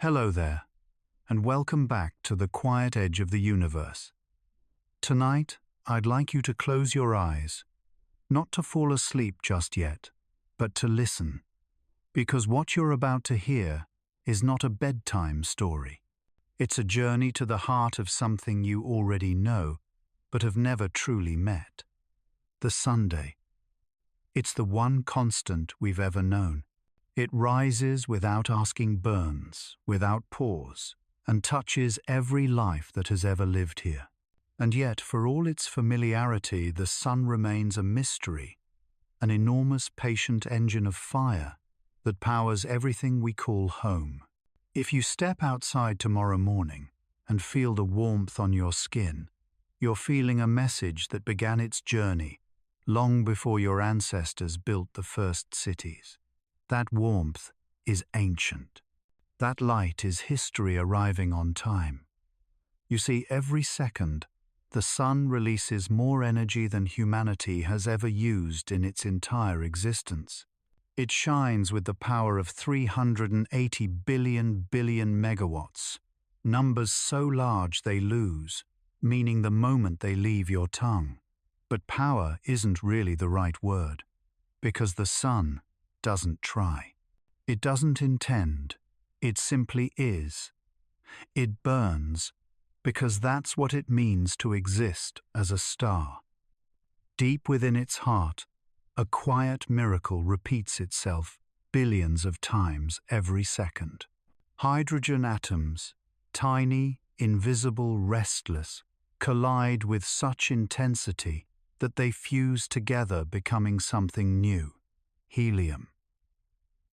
Hello there, and welcome back to the quiet edge of the universe. Tonight, I'd like you to close your eyes, not to fall asleep just yet, but to listen, because what you're about to hear is not a bedtime story. It's a journey to the heart of something you already know, but have never truly met. The Sunday. It's the one constant we've ever known. It rises without asking burns, without pause, and touches every life that has ever lived here. And yet, for all its familiarity, the sun remains a mystery, an enormous patient engine of fire that powers everything we call home. If you step outside tomorrow morning and feel the warmth on your skin, you're feeling a message that began its journey long before your ancestors built the first cities. That warmth is ancient. That light is history arriving on time. You see, every second, the sun releases more energy than humanity has ever used in its entire existence. It shines with the power of 380 billion megawatts, numbers so large they lose, meaning the moment they leave your tongue. But power isn't really the right word, because the sun doesn't try. It doesn't intend. It simply is. It burns because that's what it means to exist as a star. Deep within its heart, a quiet miracle repeats itself billions of times every second. Hydrogen atoms, tiny, invisible, restless, collide with such intensity that they fuse together, becoming something new: helium.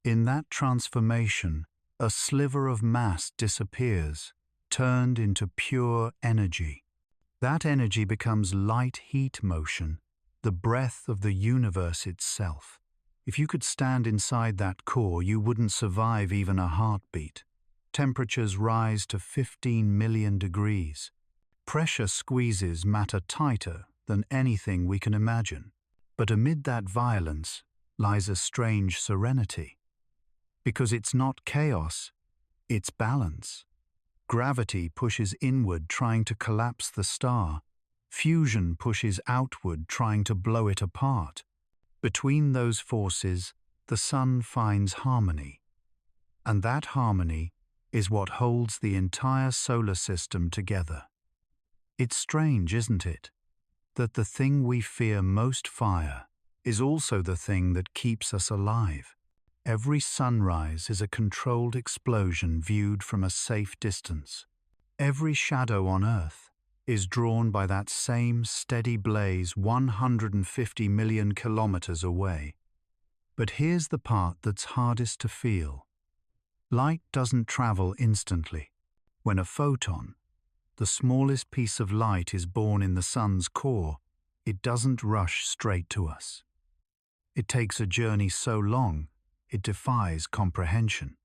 In that transformation, a sliver of mass disappears, turned into pure energy. That energy becomes light-heat motion, the breath of the universe itself. If you could stand inside that core, you wouldn't survive even a heartbeat. Temperatures rise to 15 million degrees. Pressure squeezes matter tighter than anything we can imagine. But amid that violence lies a strange serenity. Because it's not chaos, it's balance. Gravity pushes inward, trying to collapse the star. Fusion pushes outward, trying to blow it apart. Between those forces, the sun finds harmony. And that harmony is what holds the entire solar system together. It's strange, isn't it, that the thing we fear most, fire, is also the thing that keeps us alive. Every sunrise is a controlled explosion viewed from a safe distance. Every shadow on Earth is drawn by that same steady blaze 150 million kilometers away. But here's the part that's hardest to feel. Light doesn't travel instantly. When a photon, the smallest piece of light, is born in the sun's core, it doesn't rush straight to us. It takes a journey so long, it defies comprehension.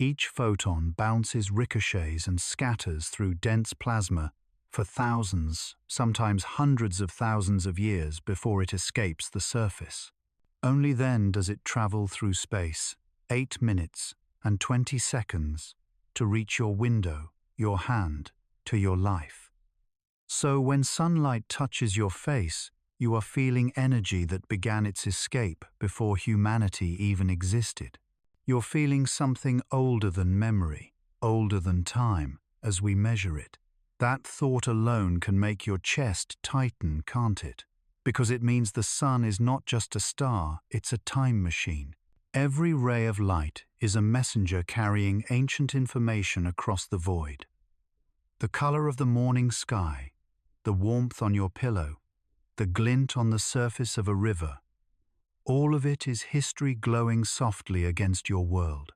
Each photon bounces, ricochets, and scatters through dense plasma for thousands, sometimes hundreds of thousands of years before it escapes the surface. Only then does it travel through space, 8 minutes and 20 seconds, to reach your window, your hand, to your life. So when sunlight touches your face, you are feeling energy that began its escape before humanity even existed. You're feeling something older than memory, older than time, as we measure it. That thought alone can make your chest tighten, can't it? Because it means the sun is not just a star, it's a time machine. Every ray of light is a messenger carrying ancient information across the void. The color of the morning sky, the warmth on your pillow, the glint on the surface of a river, all of it is history glowing softly against your world.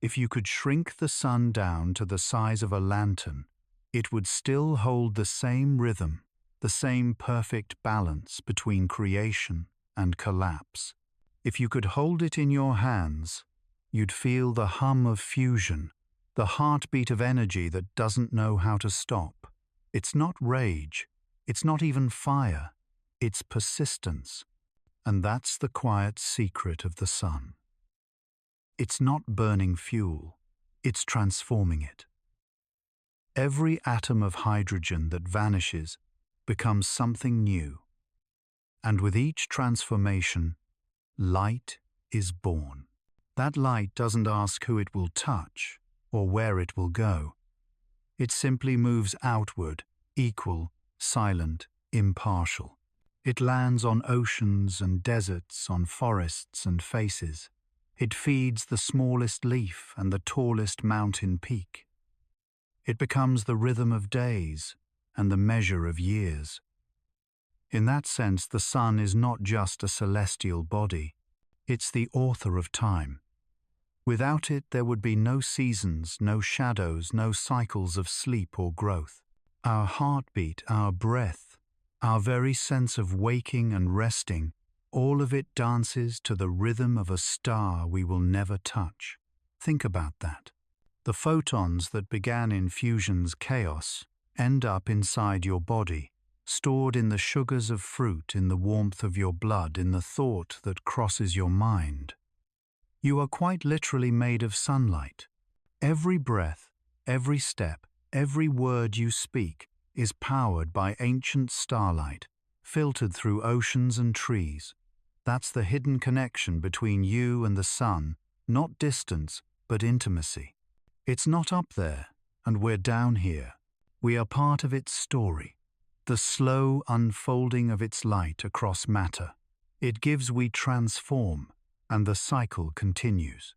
If you could shrink the sun down to the size of a lantern, it would still hold the same rhythm, the same perfect balance between creation and collapse. If you could hold it in your hands, you'd feel the hum of fusion, the heartbeat of energy that doesn't know how to stop. It's not rage, it's not even fire. It's persistence, and that's the quiet secret of the sun. It's not burning fuel, it's transforming it. Every atom of hydrogen that vanishes becomes something new. And with each transformation, light is born. That light doesn't ask who it will touch or where it will go. It simply moves outward, equal, silent, impartial. It lands on oceans and deserts, on forests and faces. It feeds the smallest leaf and the tallest mountain peak. It becomes the rhythm of days and the measure of years. In that sense, the sun is not just a celestial body. It's the author of time. Without it, there would be no seasons, no shadows, no cycles of sleep or growth. Our heartbeat, our breath, our very sense of waking and resting, all of it dances to the rhythm of a star we will never touch. Think about that. The photons that began in fusion's chaos end up inside your body, stored in the sugars of fruit, in the warmth of your blood, in the thought that crosses your mind. You are quite literally made of sunlight. Every breath, every step, every word you speak is powered by ancient starlight, filtered through oceans and trees. That's the hidden connection between you and the sun, not distance, but intimacy. It's not up there, and we're down here. We are part of its story, the slow unfolding of its light across matter. It gives, we transform, and the cycle continues.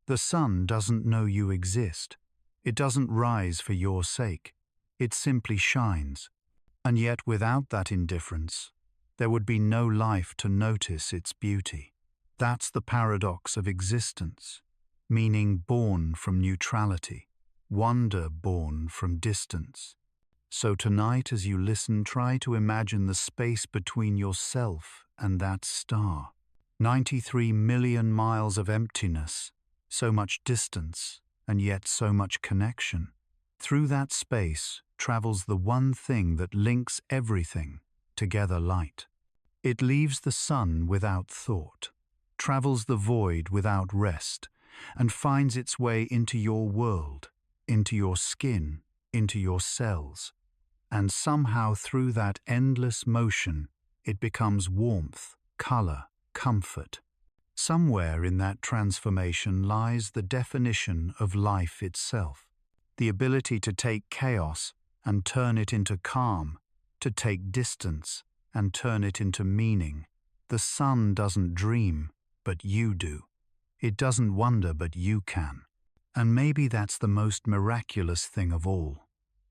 The sun doesn't know you exist. It doesn't rise for your sake. It simply shines. And yet without that indifference, there would be no life to notice its beauty. That's the paradox of existence, meaning born from neutrality, wonder born from distance. So tonight, as you listen, try to imagine the space between yourself and that star. 93 million miles of emptiness, so much distance, and yet so much connection. Through that space travels the one thing that links everything together: light. It leaves the sun without thought, travels the void without rest, and finds its way into your world, into your skin, into your cells. And somehow through that endless motion, it becomes warmth, color, comfort. Somewhere in that transformation lies the definition of life itself, the ability to take chaos and turn it into calm, to take distance and turn it into meaning. The sun doesn't dream, but you do. It doesn't wonder, but you can. And maybe that's the most miraculous thing of all,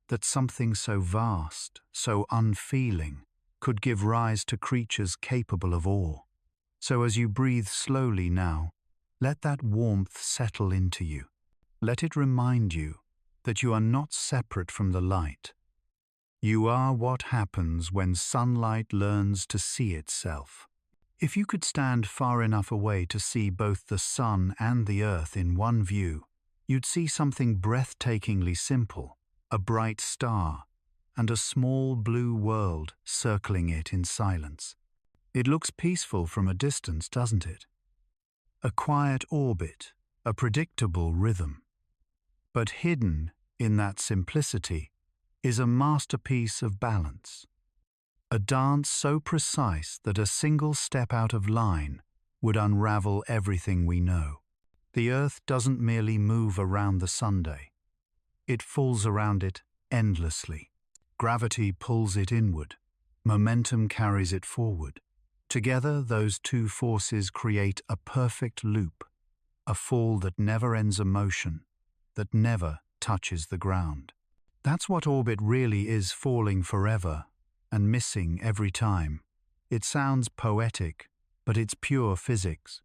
that something so vast, so unfeeling, could give rise to creatures capable of awe. So as you breathe slowly now, let that warmth settle into you. Let it remind you that you are not separate from the light. You are what happens when sunlight learns to see itself. If you could stand far enough away to see both the sun and the earth in one view, you'd see something breathtakingly simple, a bright star, and a small blue world circling it in silence. It looks peaceful from a distance, doesn't it? A quiet orbit, a predictable rhythm. But hidden in that simplicity is a masterpiece of balance. A dance so precise that a single step out of line would unravel everything we know. The earth doesn't merely move around the Sunday. It falls around it endlessly. Gravity pulls it inward. Momentum carries it forward. Together, those two forces create a perfect loop, a fall that never ends a motion, that never touches the ground. That's what orbit really is, falling forever and missing every time. It sounds poetic, but it's pure physics.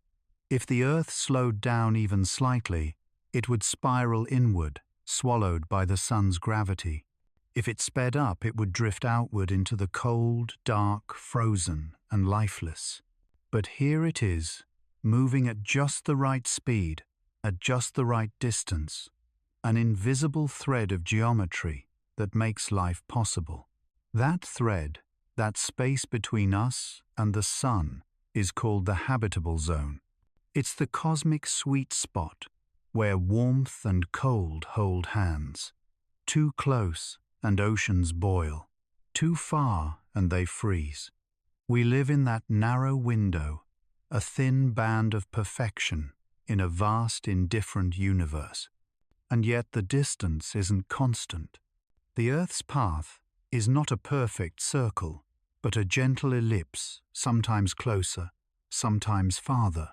If the Earth slowed down even slightly, it would spiral inward, swallowed by the sun's gravity. If it sped up, it would drift outward into the cold, dark, frozen, and lifeless. But here it is, moving at just the right speed, at just the right distance, an invisible thread of geometry that makes life possible. That thread, that space between us and the sun, is called the habitable zone. It's the cosmic sweet spot, where warmth and cold hold hands. Too close and oceans boil, too far and they freeze. We live in that narrow window, a thin band of perfection in a vast indifferent universe. And yet the distance isn't constant. The Earth's path is not a perfect circle, but a gentle ellipse, sometimes closer, sometimes farther.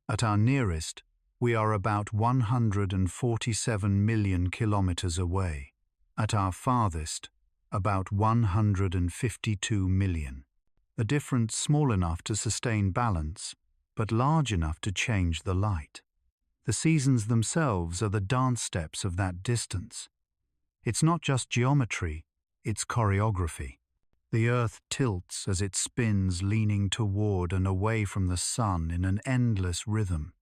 At our nearest, we are about 147 million kilometers away. At our farthest, about 152 million. A difference small enough to sustain balance, but large enough to change the light. The seasons themselves are the dance steps of that distance. It's not just geometry, it's choreography. The Earth tilts as it spins, leaning toward and away from the sun in an endless rhythm.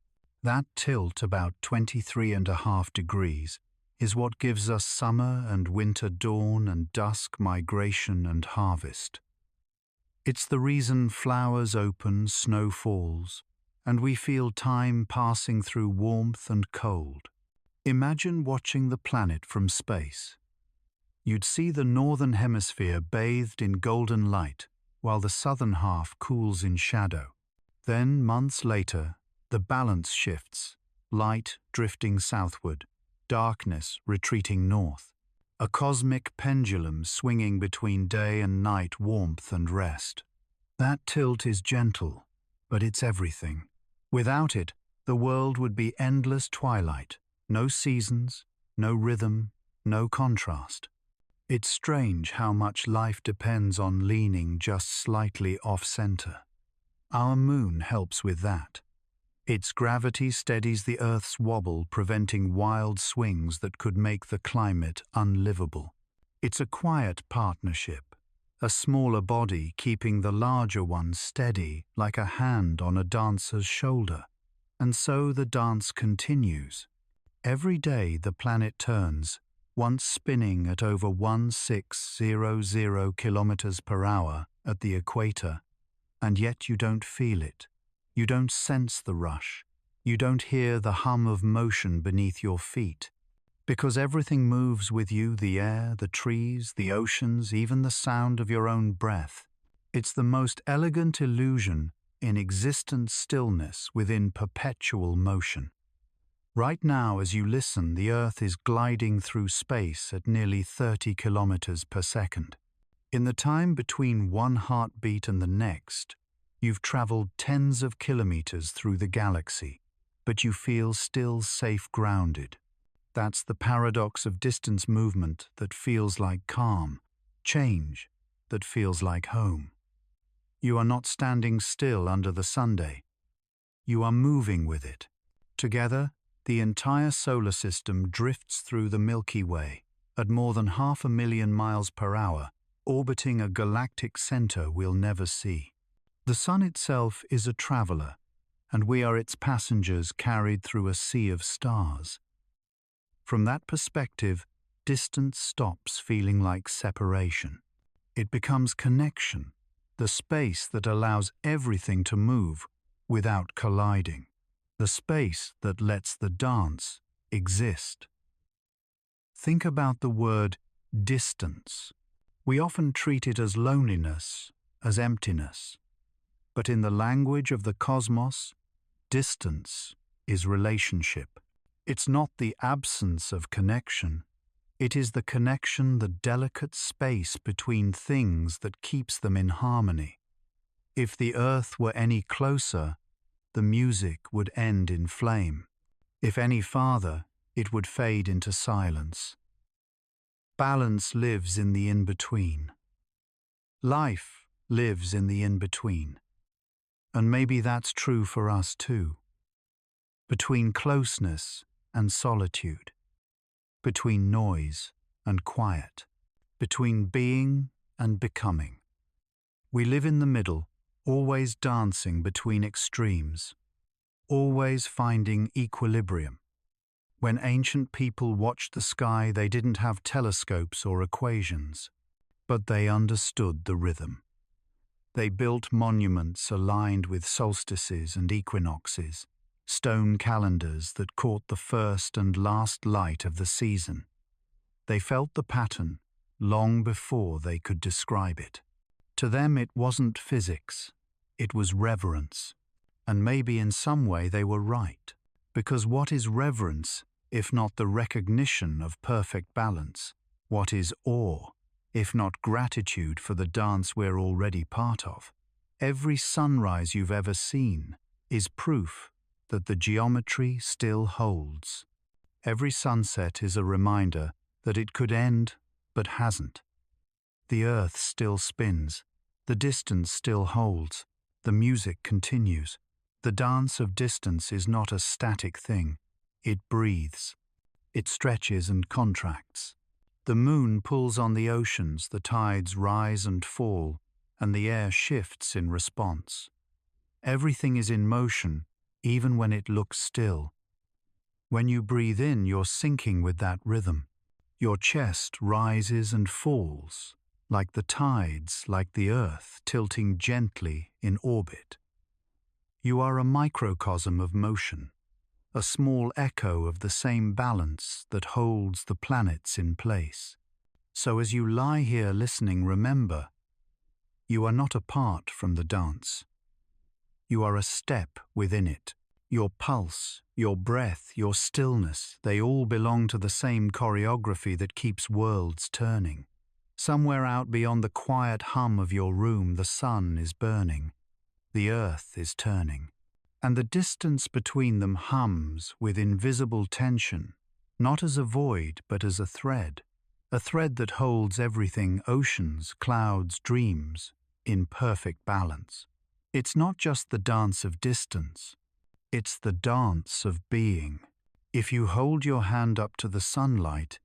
That tilt, about 23.5 degrees, is what gives us summer and winter dawn and dusk migration and harvest. It's the reason flowers open, snow falls, and we feel time passing through warmth and cold. Imagine watching the planet from space. You'd see the northern hemisphere bathed in golden light, while the southern half cools in shadow. Then, months later, the balance shifts, light drifting southward, darkness retreating north, a cosmic pendulum swinging between day and night warmth and rest. That tilt is gentle, but it's everything. Without it, the world would be endless twilight, no seasons, no rhythm, no contrast. It's strange how much life depends on leaning just slightly off-center. Our moon helps with that. Its gravity steadies the Earth's wobble, preventing wild swings that could make the climate unlivable. It's a quiet partnership, a smaller body keeping the larger one steady like a hand on a dancer's shoulder. And so the dance continues. Every day the planet turns, once spinning at over 1600 kilometers per hour at the equator, and yet you don't feel it. You don't sense the rush. You don't hear the hum of motion beneath your feet. Because everything moves with you, the air, the trees, the oceans, even the sound of your own breath. It's the most elegant illusion in existent stillness within perpetual motion. Right now, as you listen, the Earth is gliding through space at nearly 30 kilometers per second. In the time between one heartbeat and the next, you've traveled tens of kilometers through the galaxy, but you feel still safe grounded. That's the paradox of distance movement that feels like calm, change that feels like home. You are not standing still under the Sunday. You are moving with it. Together, the entire solar system drifts through the Milky Way at more than 500,000 miles per hour, orbiting a galactic center we'll never see. The sun itself is a traveler, and we are its passengers carried through a sea of stars. From that perspective, distance stops feeling like separation. It becomes connection, the space that allows everything to move without colliding, the space that lets the dance exist. Think about the word distance. We often treat it as loneliness, as emptiness. But in the language of the cosmos, distance is relationship. It's not the absence of connection. It is the connection, the delicate space between things that keeps them in harmony. If the Earth were any closer, the music would end in flame. If any farther, it would fade into silence. Balance lives in the in-between. Life lives in the in-between. And maybe that's true for us too. Between closeness and solitude. Between noise and quiet. Between being and becoming. We live in the middle, always dancing between extremes, always finding equilibrium. When ancient people watched the sky, they didn't have telescopes or equations, but they understood the rhythm. They built monuments aligned with solstices and equinoxes, stone calendars that caught the first and last light of the season. They felt the pattern long before they could describe it. To them it wasn't physics, it was reverence. And maybe in some way they were right, because what is reverence if not the recognition of perfect balance? What is awe if not gratitude for the dance we're already part of? Every sunrise you've ever seen is proof that the geometry still holds. Every sunset is a reminder that it could end but hasn't. The earth still spins, the distance still holds, the music continues. The dance of distance is not a static thing. It breathes. It stretches and contracts. The moon pulls on the oceans, the tides rise and fall, and the air shifts in response. Everything is in motion, even when it looks still. When you breathe in, you're syncing with that rhythm. Your chest rises and falls, like the tides, like the earth, tilting gently in orbit. You are a microcosm of motion, a small echo of the same balance that holds the planets in place. So as you lie here listening, remember, you are not apart from the dance. You are a step within it. Your pulse, your breath, your stillness, they all belong to the same choreography that keeps worlds turning. Somewhere out beyond the quiet hum of your room, the sun is burning. The earth is turning. And the distance between them hums with invisible tension, not as a void, but as a thread that holds everything, oceans, clouds, dreams, in perfect balance. It's not just the dance of distance, it's the dance of being. If you hold your hand up to the sunlight,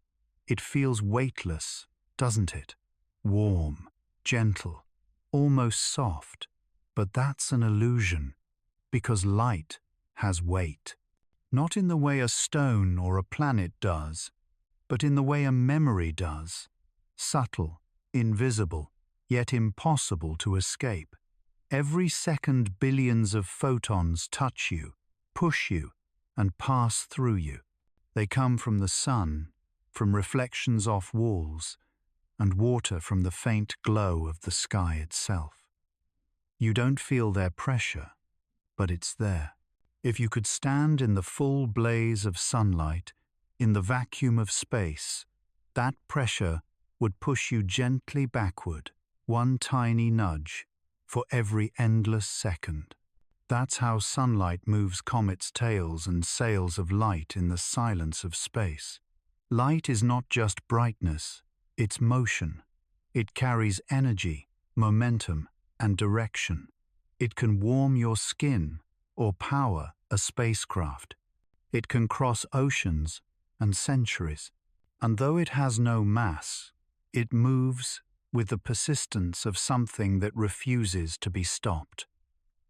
it feels weightless, doesn't it? Warm, gentle, almost soft, but that's an illusion, because light has weight. Not in the way a stone or a planet does, but in the way a memory does. Subtle, invisible, yet impossible to escape. Every second billions of photons touch you, push you, and pass through you. They come from the sun, from reflections off walls, and water from the faint glow of the sky itself. You don't feel their pressure, but it's there. If you could stand in the full blaze of sunlight, in the vacuum of space, that pressure would push you gently backward, one tiny nudge, for every endless second. That's how sunlight moves comets' tails and sails of light in the silence of space. Light is not just brightness, it's motion. It carries energy, momentum, and direction. It can warm your skin or power a spacecraft. It can cross oceans and centuries. And though it has no mass, it moves with the persistence of something that refuses to be stopped.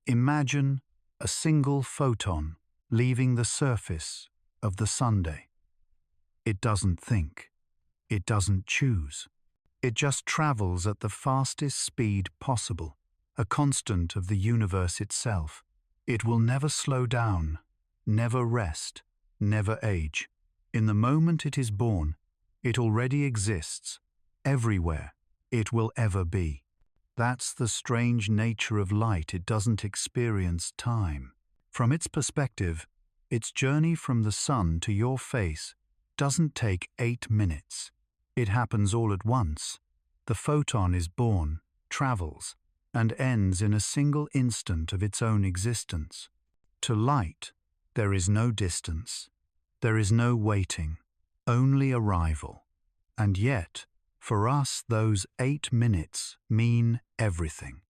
Imagine a single photon leaving the surface of the Sunday. It doesn't think. It doesn't choose. It just travels at the fastest speed possible, a constant of the universe itself. It will never slow down, never rest, never age. In the moment it is born, it already exists, everywhere it will ever be. That's the strange nature of light. It doesn't experience time. From its perspective, its journey from the sun to your face doesn't take 8 minutes. It happens all at once. The photon is born, travels, and ends in a single instant of its own existence. To light, there is no distance. There is no waiting, only arrival. And yet, for us, those 8 minutes mean everything.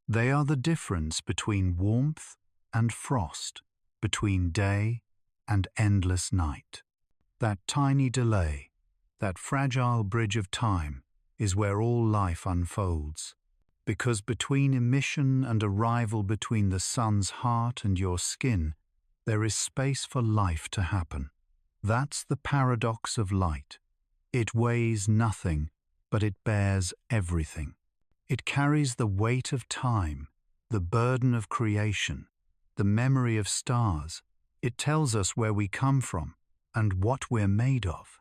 They are the difference between warmth and frost, between day and endless night. That tiny delay, that fragile bridge of time, is where all life unfolds. Because between emission and arrival, between the sun's heart and your skin, there is space for life to happen. That's the paradox of light. It weighs nothing, but it bears everything. It carries the weight of time, the burden of creation, the memory of stars, It tells us where we come from and what we're made of.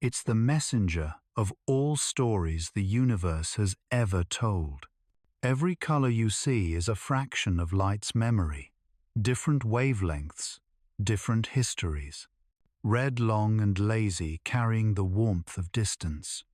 It's the messenger of all stories the universe has ever told. Every color you see is a fraction of light's memory, different wavelengths, different histories. Red long and lazy, carrying the warmth of distance.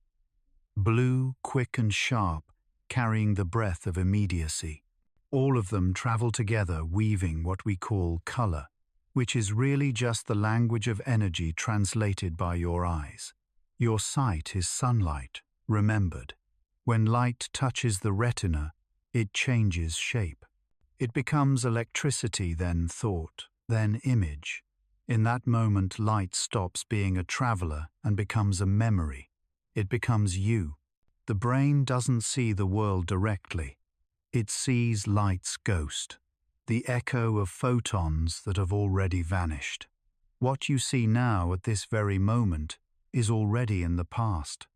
Blue, quick and sharp, carrying the breath of immediacy. All of them travel together, weaving what we call color, which is really just the language of energy translated by your eyes. Your sight is sunlight, remembered. When light touches the retina, it changes shape. It becomes electricity, then thought, then image. In that moment, light stops being a traveler and becomes a memory. It becomes you. The brain doesn't see the world directly. It sees light's ghost, the echo of photons that have already vanished. What you see now at this very moment is already in the past.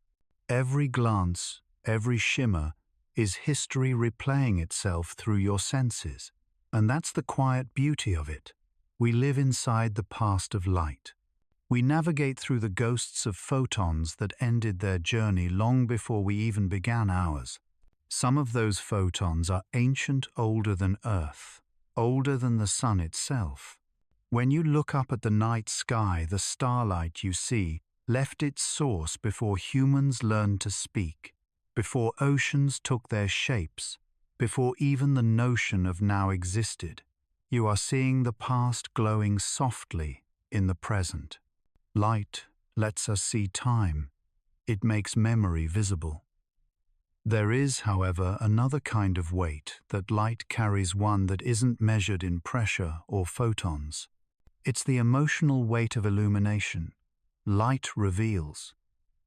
Every glance, every shimmer is history replaying itself through your senses. And that's the quiet beauty of it. We live inside the past of light. We navigate through the ghosts of photons that ended their journey long before we even began ours. Some of those photons are ancient, older than Earth, older than the sun itself. When you look up at the night sky, the starlight you see left its source before humans learned to speak, before oceans took their shapes, before even the notion of now existed. You are seeing the past glowing softly in the present. Light lets us see time. It makes memory visible. There is, however, another kind of weight that light carries, one that isn't measured in pressure or photons. It's the emotional weight of illumination. Light reveals.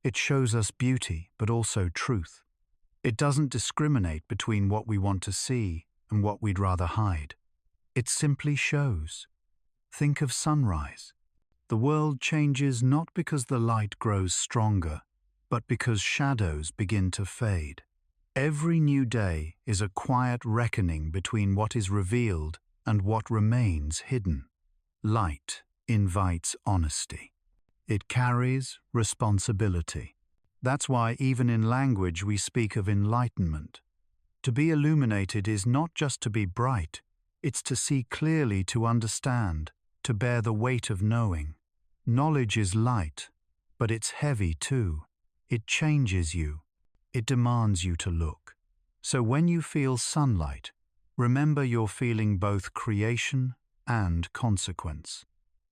It shows us beauty, but also truth. It doesn't discriminate between what we want to see and what we'd rather hide. It simply shows. Think of sunrise. The world changes not because the light grows stronger, but because shadows begin to fade. Every new day is a quiet reckoning between what is revealed and what remains hidden. Light invites honesty. It carries responsibility. That's why even in language we speak of enlightenment. To be illuminated is not just to be bright, it's to see clearly, to understand, to bear the weight of knowing. Knowledge is light, but it's heavy too. It changes you. It demands you to look. So when you feel sunlight, remember you're feeling both creation and consequence.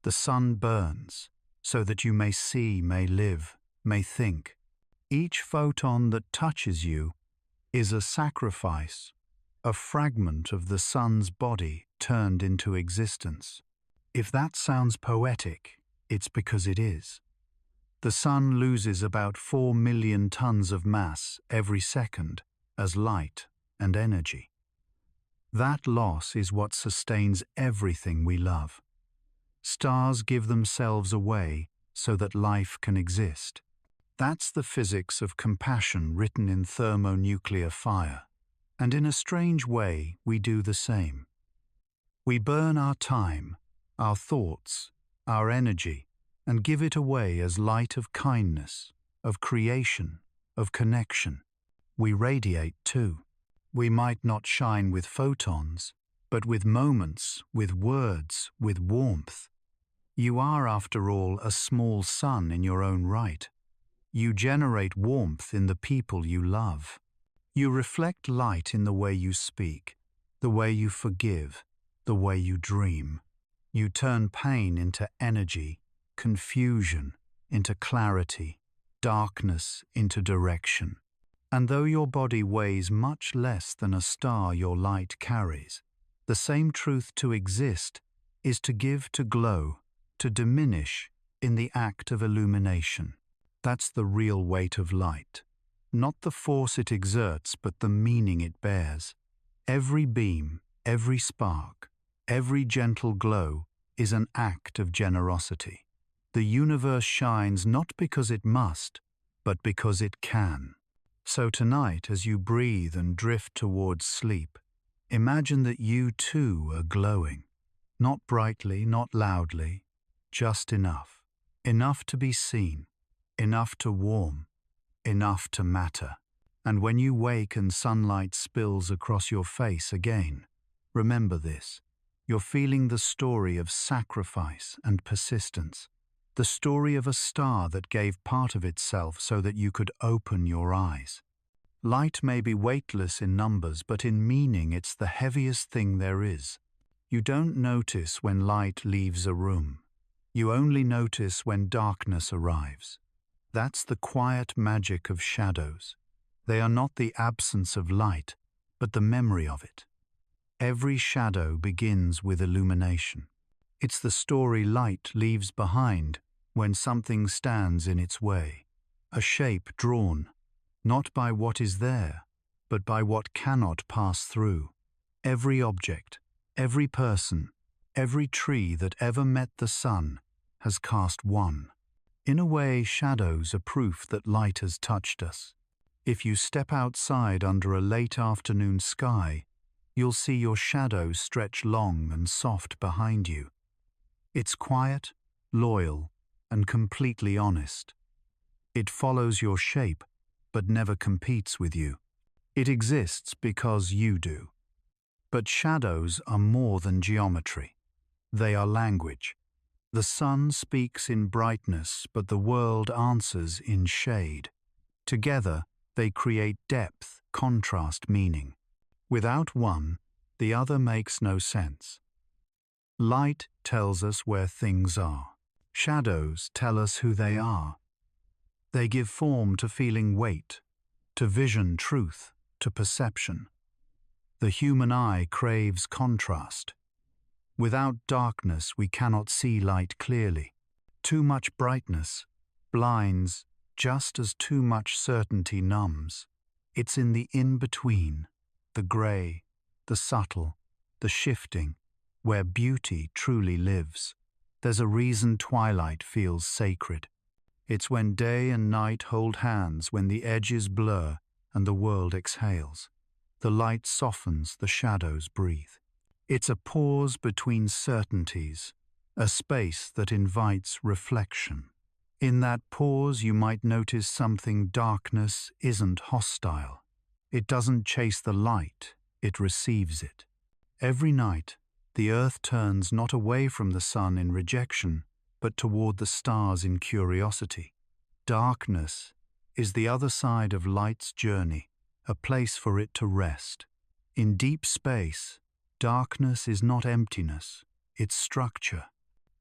The sun burns so that you may see, may live, may think. Each photon that touches you is a sacrifice, a fragment of the sun's body turned into existence. If that sounds poetic, it's because it is. The sun loses about 4 million tons of mass every second as light and energy. That loss is what sustains everything we love. Stars give themselves away so that life can exist. That's the physics of compassion written in thermonuclear fire. And in a strange way, we do the same. We burn our time, our thoughts, our energy, and give it away as light of kindness, of creation, of connection. We radiate too. We might not shine with photons, but with moments, with words, with warmth. You are, after all, a small sun in your own right. You generate warmth in the people you love. You reflect light in the way you speak, the way you forgive, the way you dream. You turn pain into energy, confusion into clarity, darkness into direction. And though your body weighs much less than a star your light carries, the same truth to exist is to give, to glow, to diminish in the act of illumination. That's the real weight of light. Not the force it exerts, but the meaning it bears. Every beam, every spark, every gentle glow is an act of generosity. The universe shines not because it must, but because it can. So tonight, as you breathe and drift towards sleep, imagine that you too are glowing. Not brightly, not loudly, just enough. Enough to be seen, enough to warm, enough to matter. And when you wake and sunlight spills across your face again, remember this. You're feeling the story of sacrifice and persistence. The story of a star that gave part of itself so that you could open your eyes. Light may be weightless in numbers, but in meaning it's the heaviest thing there is. You don't notice when light leaves a room. You only notice when darkness arrives. That's the quiet magic of shadows. They are not the absence of light, but the memory of it. Every shadow begins with illumination. It's the story light leaves behind when something stands in its way. A shape drawn, not by what is there, but by what cannot pass through. Every object, every person, every tree that ever met the sun has cast one. In a way, shadows are proof that light has touched us. If you step outside under a late afternoon sky, you'll see your shadow stretch long and soft behind you. It's quiet, loyal, and completely honest. It follows your shape, but never competes with you. It exists because you do. But shadows are more than geometry. They are language. The sun speaks in brightness, but the world answers in shade. Together, they create depth, contrast, meaning. Without one, the other makes no sense. Light tells us where things are. Shadows tell us who they are. They give form to feeling weight, to vision truth, to perception. The human eye craves contrast. Without darkness, we cannot see light clearly. Too much brightness blinds, just as too much certainty numbs. It's in the in-between, the grey, the subtle, the shifting, where beauty truly lives. There's a reason twilight feels sacred. It's when day and night hold hands, when the edges blur and the world exhales. The light softens, the shadows breathe. It's a pause between certainties, a space that invites reflection. In that pause, you might notice something. Darkness isn't hostile. It doesn't chase the light, it receives it. Every night, the earth turns not away from the sun in rejection, but toward the stars in curiosity. Darkness is the other side of light's journey, a place for it to rest. In deep space, darkness is not emptiness, it's structure.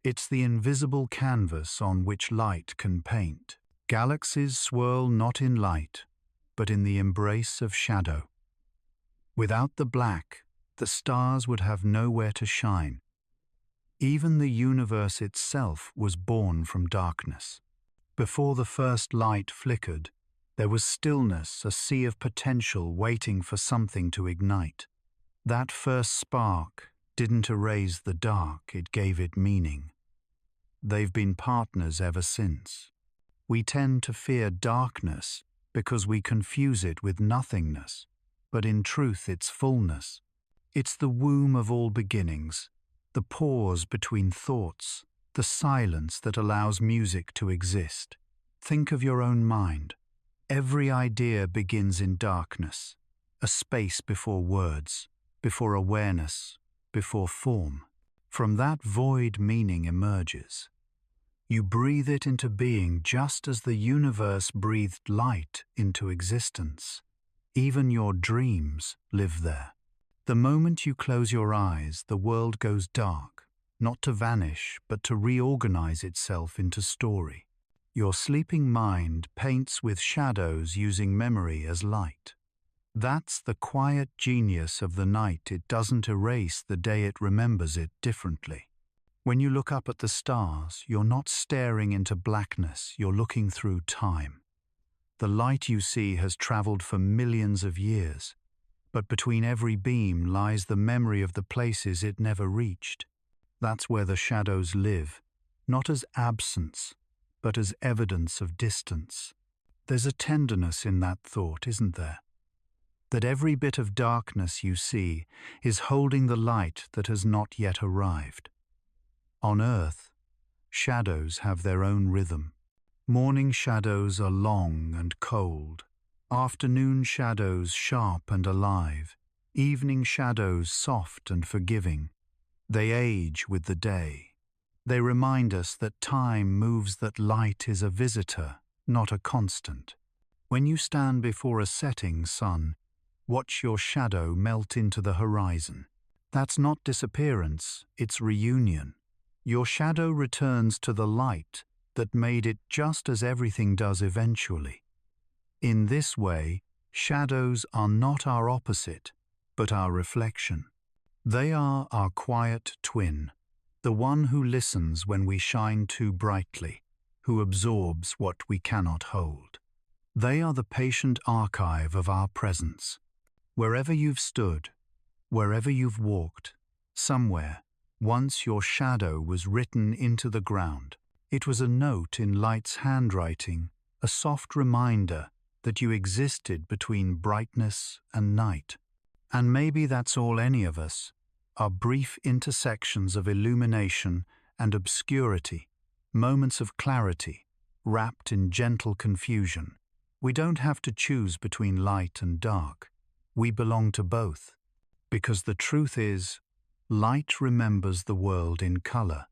It's the invisible canvas on which light can paint. Galaxies swirl not in light, but in the embrace of shadow. Without the black, the stars would have nowhere to shine. Even the universe itself was born from darkness. Before the first light flickered, there was stillness, a sea of potential waiting for something to ignite. That first spark didn't erase the dark, it gave it meaning. They've been partners ever since. We tend to fear darkness because we confuse it with nothingness, but in truth it's fullness. It's the womb of all beginnings, the pause between thoughts, the silence that allows music to exist. Think of your own mind. Every idea begins in darkness, a space before words, before awareness, before form. From that void, meaning emerges. You breathe it into being just as the universe breathed light into existence. Even your dreams live there. The moment you close your eyes, the world goes dark, not to vanish, but to reorganize itself into story. Your sleeping mind paints with shadows using memory as light. That's the quiet genius of the night. It doesn't erase the day, it remembers it differently. When you look up at the stars, you're not staring into blackness, you're looking through time. The light you see has traveled for millions of years, but between every beam lies the memory of the places it never reached. That's where the shadows live, not as absence, but as evidence of distance. There's a tenderness in that thought, isn't there? that every bit of darkness you see is holding the light that has not yet arrived. On Earth, shadows have their own rhythm. Morning shadows are long and cold, afternoon shadows sharp and alive, evening shadows soft and forgiving. They age with the day. They remind us that time moves, that light is a visitor, not a constant. When you stand before a setting sun, watch your shadow melt into the horizon. That's not disappearance, it's reunion. Your shadow returns to the light that made it, just as everything does eventually. In this way, shadows are not our opposite, but our reflection. They are our quiet twin, the one who listens when we shine too brightly, who absorbs what we cannot hold. They are the patient archive of our presence. Wherever you've stood, wherever you've walked, somewhere, once your shadow was written into the ground. It was a note in light's handwriting, a soft reminder that you existed between brightness and night. And maybe that's all any of us, are brief intersections of illumination and obscurity, moments of clarity, wrapped in gentle confusion. We don't have to choose between light and dark. We belong to both. Because the truth is, light remembers the world in color,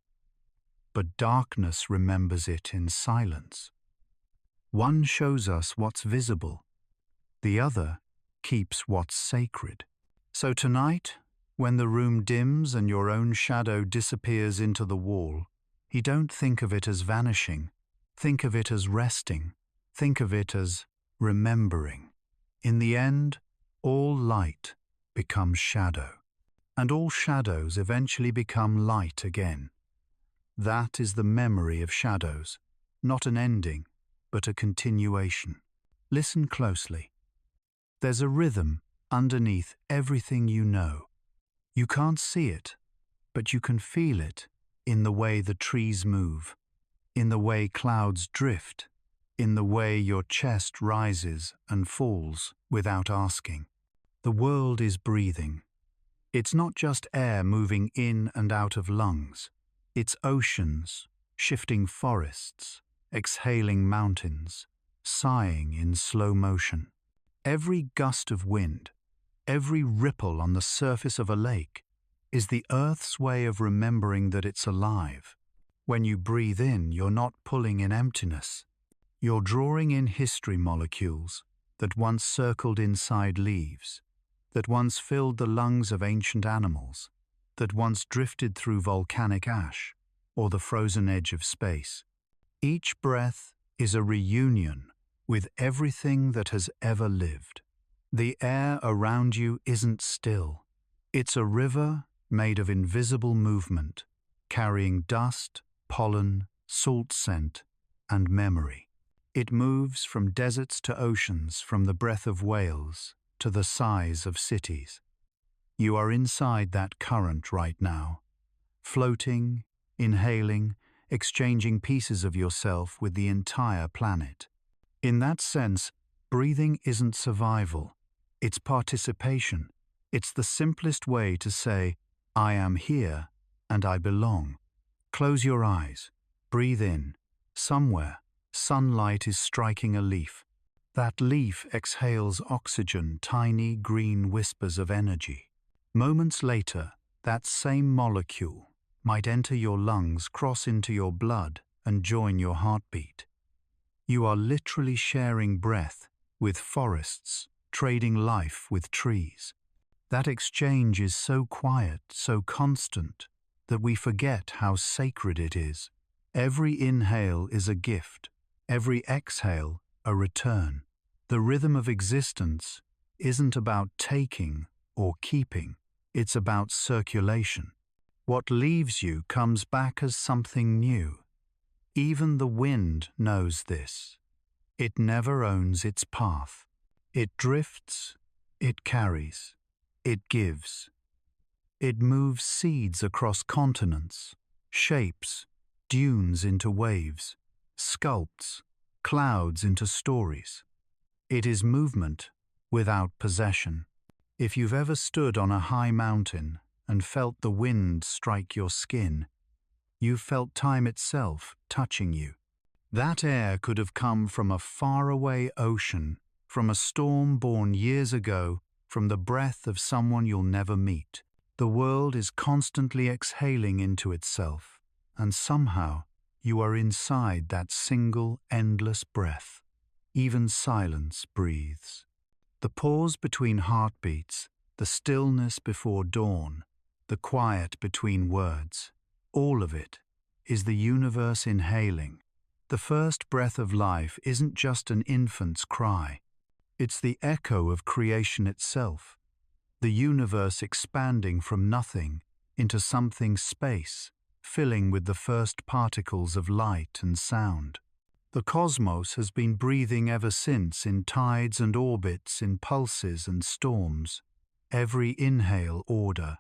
but darkness remembers it in silence. One shows us what's visible, the other keeps what's sacred. So tonight, when the room dims and your own shadow disappears into the wall, you don't think of it as vanishing. Think of it as resting. Think of it as remembering. In the end, all light becomes shadow, and all shadows eventually become light again. That is the memory of shadows, not an ending, but a continuation. Listen closely. There's a rhythm underneath everything you know. You can't see it, but you can feel it in the way the trees move, in the way clouds drift, in the way your chest rises and falls without asking. The world is breathing. It's not just air moving in and out of lungs. It's oceans, shifting forests, exhaling mountains, sighing in slow motion. Every gust of wind, every ripple on the surface of a lake is the Earth's way of remembering that it's alive. When you breathe in, you're not pulling in emptiness. You're drawing in history molecules that once circled inside leaves, that once filled the lungs of ancient animals, that once drifted through volcanic ash or the frozen edge of space. Each breath is a reunion with everything that has ever lived. The air around you isn't still. It's a river made of invisible movement, carrying dust, pollen, salt scent, and memory. It moves from deserts to oceans, from the breath of whales to the sighs of cities. You are inside that current right now, floating, inhaling, exchanging pieces of yourself with the entire planet. In that sense, breathing isn't survival, it's participation. It's the simplest way to say, I am here and I belong. Close your eyes, breathe in. Somewhere, sunlight is striking a leaf. That leaf exhales oxygen, tiny green whispers of energy. Moments later, that same molecule might enter your lungs, cross into your blood, and join your heartbeat. You are literally sharing breath with forests, trading life with trees. That exchange is so quiet, so constant, that we forget how sacred it is. Every inhale is a gift, every exhale a return. The rhythm of existence isn't about taking or keeping, it's about circulation. What leaves you comes back as something new. Even the wind knows this. It never owns its path. It drifts, it carries, it gives. It moves seeds across continents, shapes dunes into waves, sculpts clouds into stories. It is movement without possession. If you've ever stood on a high mountain and felt the wind strike your skin, you've felt time itself touching you. That air could have come from a faraway ocean, from a storm born years ago, from the breath of someone you'll never meet. The world is constantly exhaling into itself, and somehow you are inside that single, endless breath. Even silence breathes. The pause between heartbeats, the stillness before dawn, the quiet between words, all of it is the universe inhaling. The first breath of life isn't just an infant's cry. It's the echo of creation itself, the universe expanding from nothing into something space, filling with the first particles of light and sound. The cosmos has been breathing ever since, in tides and orbits, in pulses and storms. Every inhale order,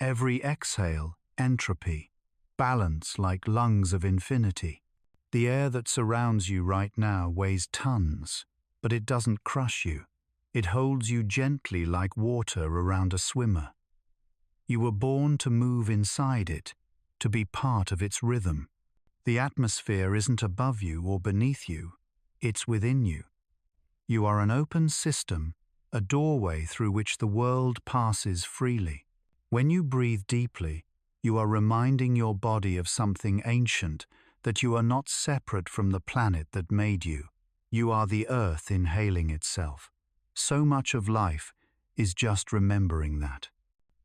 every exhale entropy, balance like lungs of infinity. The air that surrounds you right now weighs tons, but it doesn't crush you. It holds you gently like water around a swimmer. You were born to move inside it, to be part of its rhythm. The atmosphere isn't above you or beneath you, it's within you. You are an open system, a doorway through which the world passes freely. When you breathe deeply, you are reminding your body of something ancient, that you are not separate from the planet that made you. You are the earth inhaling itself. So much of life is just remembering that.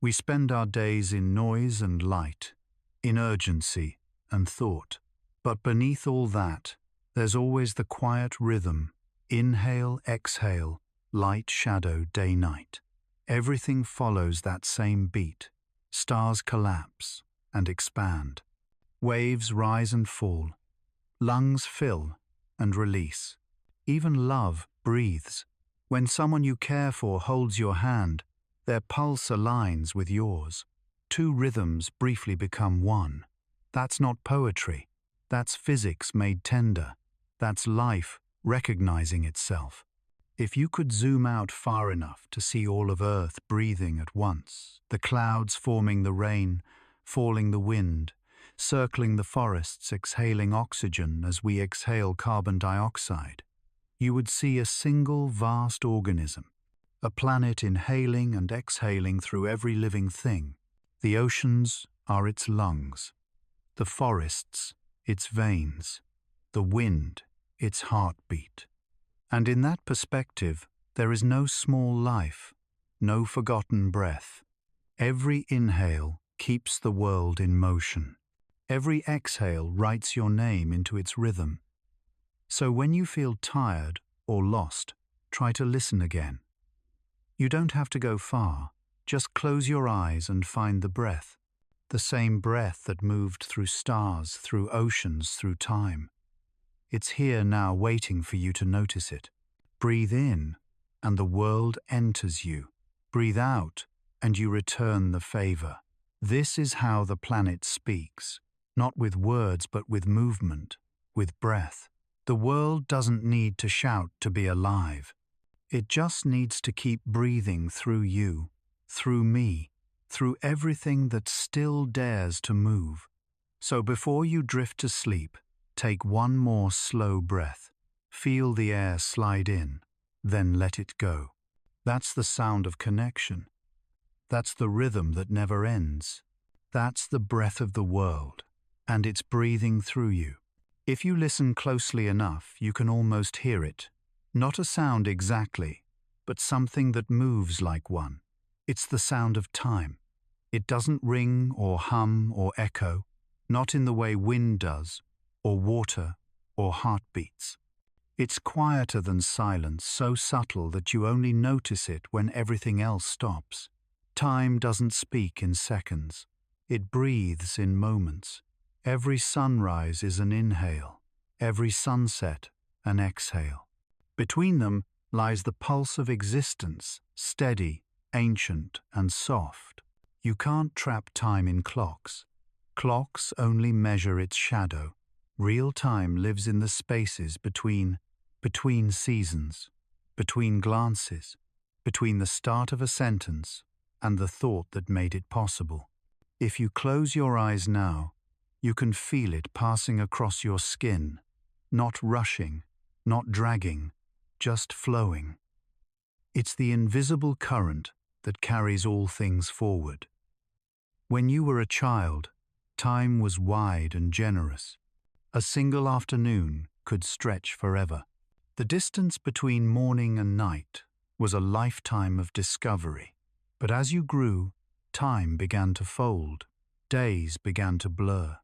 We spend our days in noise and light, in urgency and thought. But beneath all that, there's always the quiet rhythm, inhale, exhale, light, shadow, day, night. Everything follows that same beat. Stars collapse and expand. Waves rise and fall. Lungs fill and release. Even love breathes. When someone you care for holds your hand, their pulse aligns with yours. Two rhythms briefly become one. That's not poetry. That's physics made tender. That's life recognizing itself. If you could zoom out far enough to see all of Earth breathing at once, the clouds forming the rain, falling the wind, circling the forests, exhaling oxygen as we exhale carbon dioxide, you would see a single vast organism, a planet inhaling and exhaling through every living thing. The oceans are its lungs, the forests its veins, the wind its heartbeat. And in that perspective, there is no small life, no forgotten breath. Every inhale keeps the world in motion. Every exhale writes your name into its rhythm. So when you feel tired or lost, try to listen again. You don't have to go far. Just close your eyes and find the breath. The same breath that moved through stars, through oceans, through time. It's here now waiting for you to notice it. Breathe in, and the world enters you. Breathe out, and you return the favor. This is how the planet speaks, not with words but with movement, with breath. The world doesn't need to shout to be alive. It just needs to keep breathing through you, through me, through everything that still dares to move. So before you drift to sleep, take one more slow breath. Feel the air slide in, then let it go. That's the sound of connection. That's the rhythm that never ends. That's the breath of the world, and it's breathing through you. If you listen closely enough, you can almost hear it. Not a sound exactly, but something that moves like one. It's the sound of time. It doesn't ring or hum or echo, not in the way wind does, or water, or heartbeats. It's quieter than silence, so subtle that you only notice it when everything else stops. Time doesn't speak in seconds. It breathes in moments. Every sunrise is an inhale, every sunset an exhale. Between them lies the pulse of existence, steady, ancient, and soft. You can't trap time in clocks. Clocks only measure its shadow. Real time lives in the spaces between seasons, between glances, between the start of a sentence and the thought that made it possible. If you close your eyes now, you can feel it passing across your skin, not rushing, not dragging, just flowing. It's the invisible current that carries all things forward. When you were a child, time was wide and generous. A single afternoon could stretch forever. The distance between morning and night was a lifetime of discovery. But as you grew, time began to fold. Days began to blur.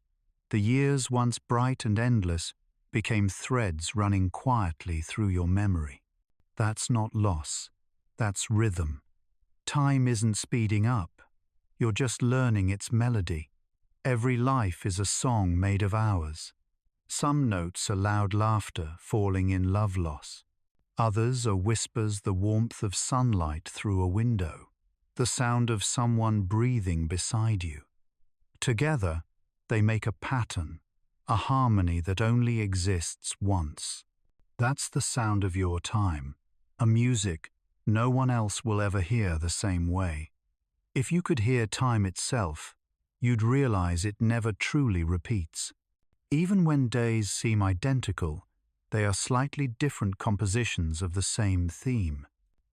The years, once bright and endless, became threads running quietly through your memory. That's not loss. That's rhythm. Time isn't speeding up. You're just learning its melody. Every life is a song made of hours. Some notes are loud laughter falling in love loss. Others are whispers, the warmth of sunlight through a window, the sound of someone breathing beside you. Together, they make a pattern, a harmony that only exists once. That's the sound of your time, a music no one else will ever hear the same way. If you could hear time itself, you'd realize it never truly repeats. Even when days seem identical, they are slightly different compositions of the same theme.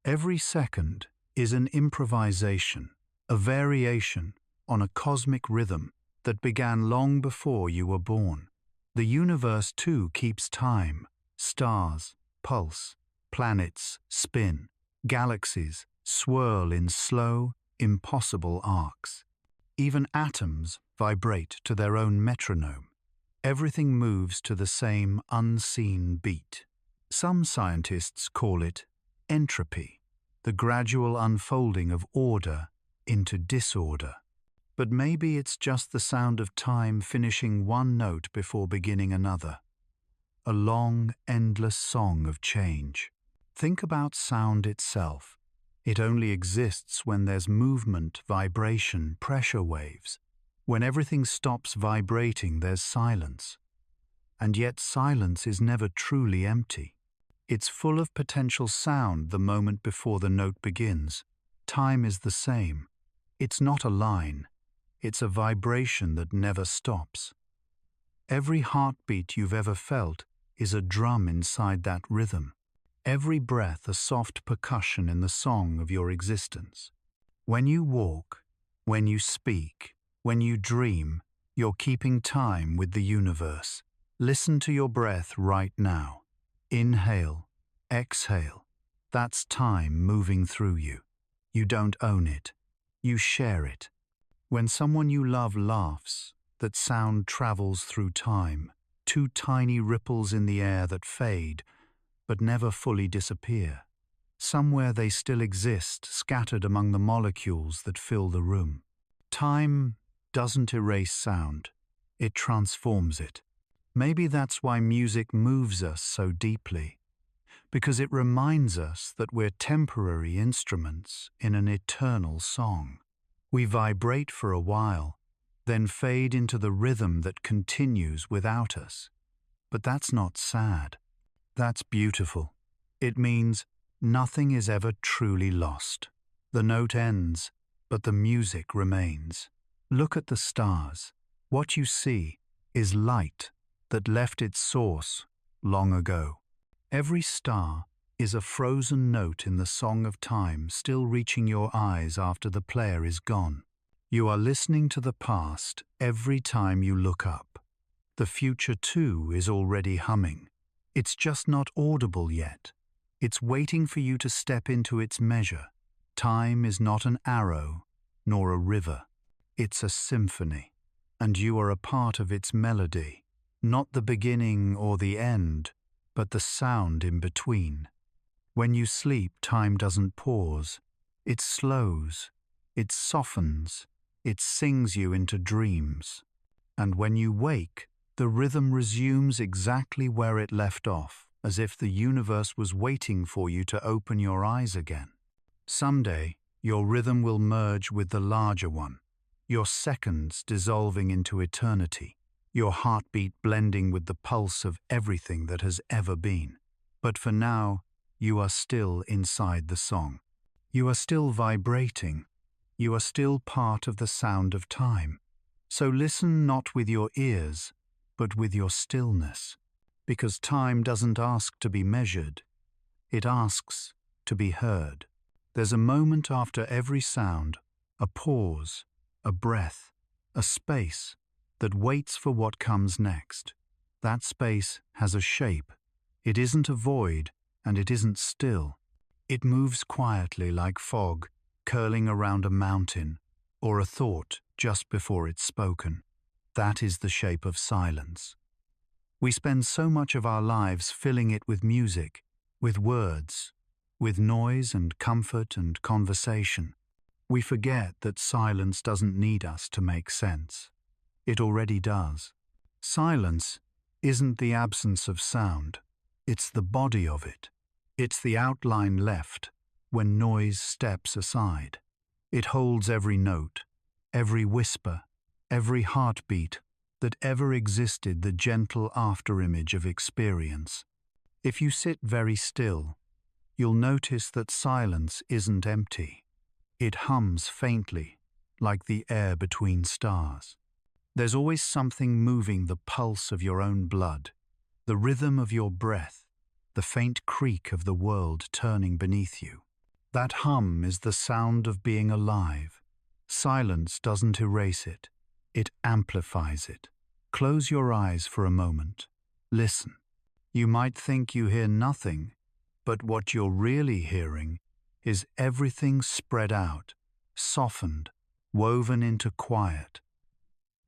Every second is an improvisation, a variation on a cosmic rhythm that began long before you were born. The universe too keeps time. Stars pulse, planets spin, galaxies swirl in slow, impossible arcs. Even atoms vibrate to their own metronome. Everything moves to the same unseen beat. Some scientists call it entropy, the gradual unfolding of order into disorder. But maybe it's just the sound of time finishing one note before beginning another. A long, endless song of change. Think about sound itself. It only exists when there's movement, vibration, pressure waves. When everything stops vibrating, there's silence. And yet silence is never truly empty. It's full of potential sound the moment before the note begins. Time is the same. It's not a line. It's a vibration that never stops. Every heartbeat you've ever felt is a drum inside that rhythm. Every breath a soft percussion in the song of your existence. When you walk, when you speak, when you dream, you're keeping time with the universe. Listen to your breath right now. Inhale, exhale. That's time moving through you. You don't own it. You share it. When someone you love laughs, that sound travels through time. Two tiny ripples in the air that fade, but never fully disappear. Somewhere they still exist, scattered among the molecules that fill the room. Time doesn't erase sound, it transforms it. Maybe that's why music moves us so deeply, because it reminds us that we're temporary instruments in an eternal song. We vibrate for a while, then fade into the rhythm that continues without us. But that's not sad. That's beautiful. It means nothing is ever truly lost. The note ends, but the music remains. Look at the stars. What you see is light that left its source long ago. Every star is a frozen note in the song of time still reaching your eyes after the player is gone. You are listening to the past every time you look up. The future too is already humming. It's just not audible yet. It's waiting for you to step into its measure. Time is not an arrow, nor a river. It's a symphony, and you are a part of its melody. Not the beginning or the end, but the sound in between. When you sleep, time doesn't pause. It slows, it softens, it sings you into dreams. And when you wake, the rhythm resumes exactly where it left off, as if the universe was waiting for you to open your eyes again. Someday, your rhythm will merge with the larger one, your seconds dissolving into eternity, your heartbeat blending with the pulse of everything that has ever been. But for now, you are still inside the song. You are still vibrating. You are still part of the sound of time. So listen not with your ears, but with your stillness, because time doesn't ask to be measured. It asks to be heard. There's a moment after every sound, a pause, a breath, a space that waits for what comes next. That space has a shape. It isn't a void, and it isn't still. It moves quietly like fog curling around a mountain, or a thought just before it's spoken. That is the shape of silence. We spend so much of our lives filling it with music, with words, with noise and comfort and conversation. We forget that silence doesn't need us to make sense. It already does. Silence isn't the absence of sound. It's the body of it. It's the outline left when noise steps aside. It holds every note, every whisper, every heartbeat that ever existed, the gentle afterimage of experience. If you sit very still, you'll notice that silence isn't empty. It hums faintly, like the air between stars. There's always something moving, the pulse of your own blood, the rhythm of your breath, the faint creak of the world turning beneath you. That hum is the sound of being alive. Silence doesn't erase it. It amplifies it. Close your eyes for a moment. Listen. You might think you hear nothing, but what you're really hearing is everything spread out, softened, woven into quiet.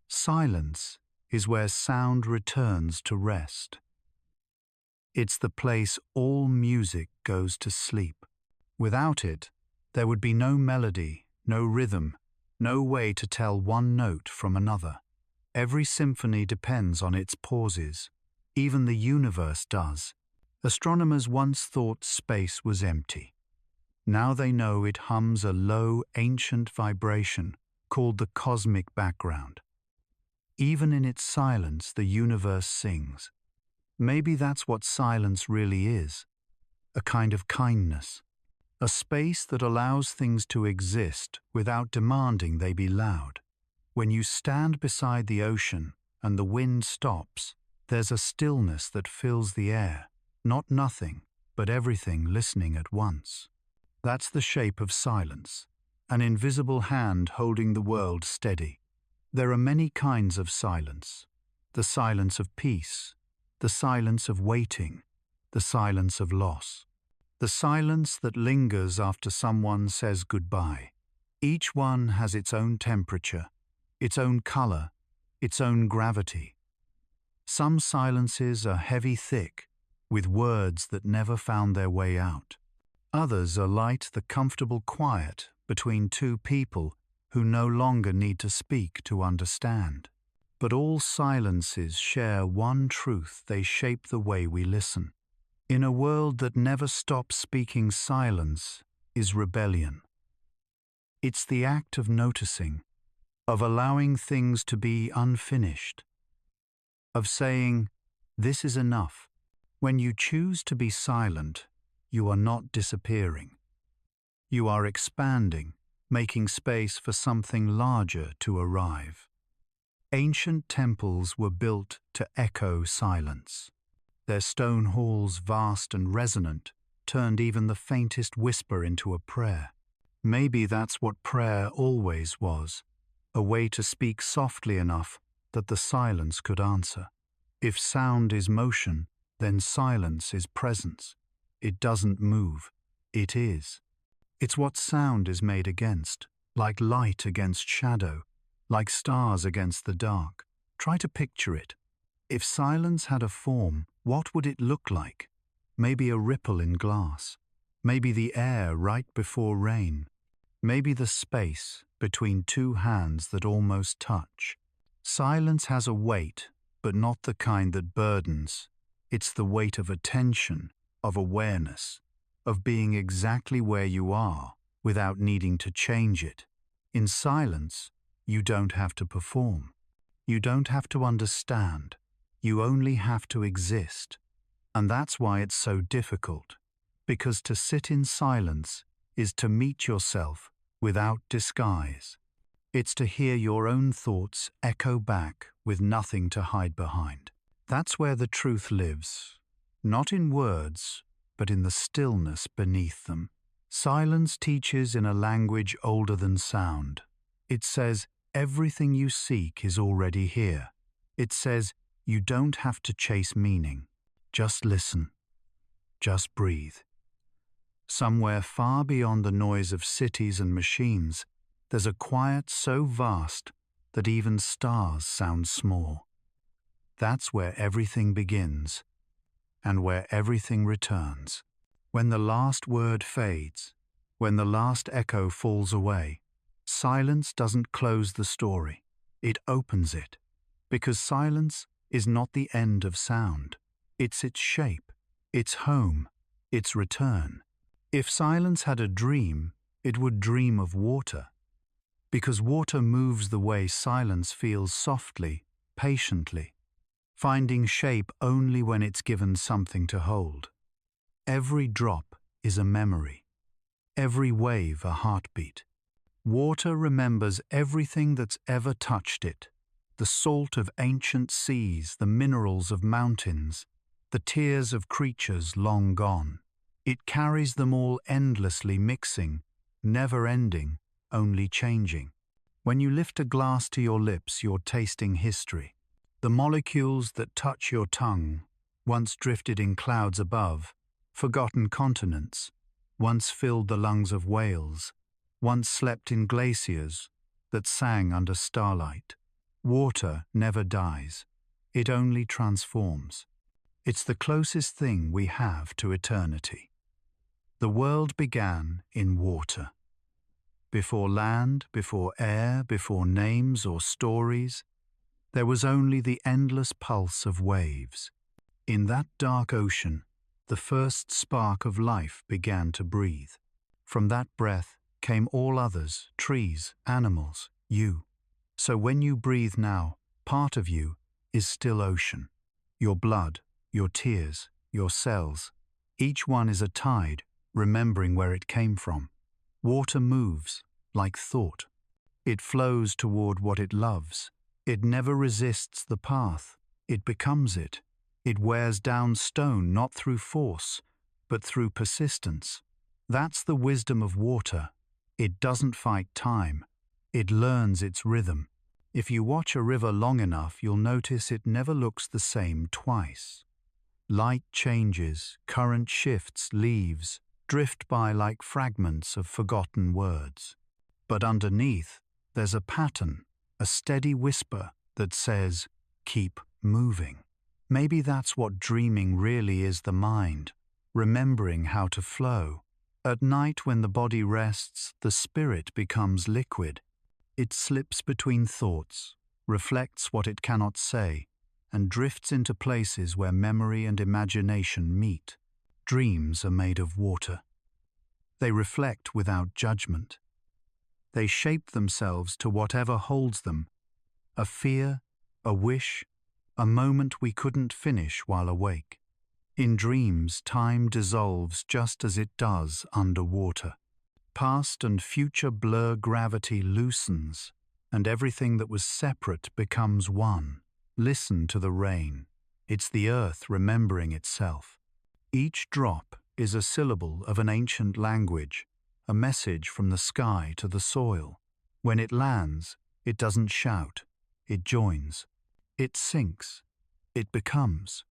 Silence is where sound returns to rest. It's the place all music goes to sleep. Without it, there would be no melody, no rhythm, no way to tell one note from another. Every symphony depends on its pauses. Even the universe does. Astronomers once thought space was empty. Now they know it hums a low, ancient vibration called the cosmic background. Even in its silence, the universe sings. Maybe that's what silence really is, a kind of kindness. A space that allows things to exist without demanding they be loud. When you stand beside the ocean and the wind stops, there's a stillness that fills the air, not nothing, but everything listening at once. That's the shape of silence, an invisible hand holding the world steady. There are many kinds of silence. The silence of peace, the silence of waiting, the silence of loss. The silence that lingers after someone says goodbye. Each one has its own temperature, its own color, its own gravity. Some silences are heavy thick, with words that never found their way out. Others are light, the comfortable quiet between two people who no longer need to speak to understand. But all silences share one truth: they shape the way we listen. In a world that never stops speaking, silence is rebellion. It's the act of noticing, of allowing things to be unfinished, of saying, "This is enough." When you choose to be silent, you are not disappearing. You are expanding, making space for something larger to arrive. Ancient temples were built to echo silence. Their stone halls, vast and resonant, turned even the faintest whisper into a prayer. Maybe that's what prayer always was, a way to speak softly enough that the silence could answer. If sound is motion, then silence is presence. It doesn't move, it is. It's what sound is made against, like light against shadow, like stars against the dark. Try to picture it. If silence had a form, what would it look like? Maybe a ripple in glass. Maybe the air right before rain. Maybe the space between two hands that almost touch. Silence has a weight, but not the kind that burdens. It's the weight of attention, of awareness, of being exactly where you are without needing to change it. In silence, you don't have to perform. You don't have to understand. You only have to exist. And that's why it's so difficult, because to sit in silence is to meet yourself without disguise. It's to hear your own thoughts echo back with nothing to hide behind. That's where the truth lives, not in words, but in the stillness beneath them. Silence teaches in a language older than sound. It says, everything you seek is already here. It says, you don't have to chase meaning. Just listen. Just breathe. Somewhere far beyond the noise of cities and machines, there's a quiet so vast that even stars sound small. That's where everything begins, and where everything returns. When the last word fades, when the last echo falls away, silence doesn't close the story, it opens it, because silence is not the end of sound. It's its shape, its home, its return. If silence had a dream, it would dream of water, because water moves the way silence feels softly, patiently, finding shape only when it's given something to hold. Every drop is a memory, every wave a heartbeat. Water remembers everything that's ever touched it, the salt of ancient seas, the minerals of mountains, the tears of creatures long gone. It carries them all endlessly mixing, never ending, only changing. When you lift a glass to your lips, you're tasting history. The molecules that touch your tongue, once drifted in clouds above, forgotten continents, once filled the lungs of whales, once slept in glaciers that sang under starlight. Water never dies. It only transforms. It's the closest thing we have to eternity. The world began in water. Before land, before air, before names or stories, there was only the endless pulse of waves. In that dark ocean, the first spark of life began to breathe. From that breath came all others, trees, animals, you. So when you breathe now, part of you is still ocean. Your blood, your tears, your cells, each one is a tide, remembering where it came from. Water moves, like thought. It flows toward what it loves. It never resists the path. It becomes it. It wears down stone not through force, but through persistence. That's the wisdom of water. It doesn't fight time. It learns its rhythm. If you watch a river long enough, you'll notice it never looks the same twice. Light changes, current shifts, leaves, drift by like fragments of forgotten words. But underneath, there's a pattern, a steady whisper that says, keep moving. Maybe that's what dreaming really is, the mind, remembering how to flow. At night when the body rests, the spirit becomes liquid. It slips between thoughts, reflects what it cannot say, and drifts into places where memory and imagination meet. Dreams are made of water. They reflect without judgment. They shape themselves to whatever holds them, a fear, a wish, a moment we couldn't finish while awake. In dreams, time dissolves just as it does underwater. Past and future blur, gravity loosens, and everything that was separate becomes one. Listen to the rain. It's the earth remembering itself. Each drop is a syllable of an ancient language, a message from the sky to the soil. When it lands, it doesn't shout, it joins. It sinks, it becomes.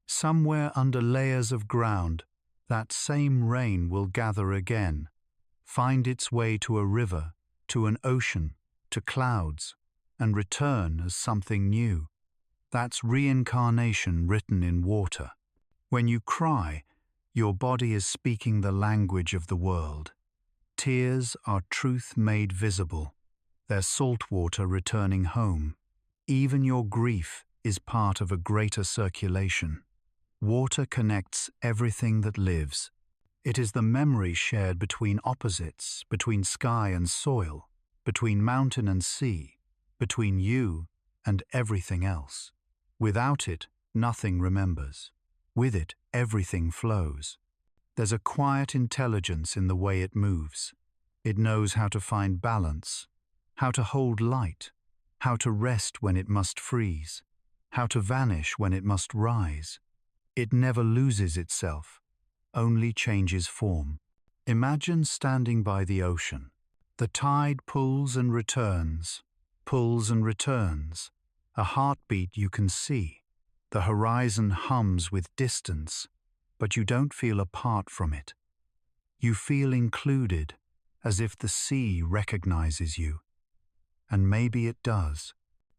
Somewhere under layers of ground, that same rain will gather again, find its way to a river, to an ocean, to clouds, and return as something new. That's reincarnation written in water. When you cry, your body is speaking the language of the world. Tears are truth made visible. They're salt water returning home. Even your grief is part of a greater circulation. Water connects everything that lives. It is the memory shared between opposites, between sky and soil, between mountain and sea, between you and everything else. Without it, nothing remembers. With it, everything flows. There's a quiet intelligence in the way it moves. It knows how to find balance, how to hold light, how to rest when it must freeze, how to vanish when it must rise. It never loses itself, only changes form. Imagine standing by the ocean. The tide pulls and returns, pulls and returns. A heartbeat you can see. The horizon hums with distance, but you don't feel apart from it. You feel included, as if the sea recognizes you. And maybe it does,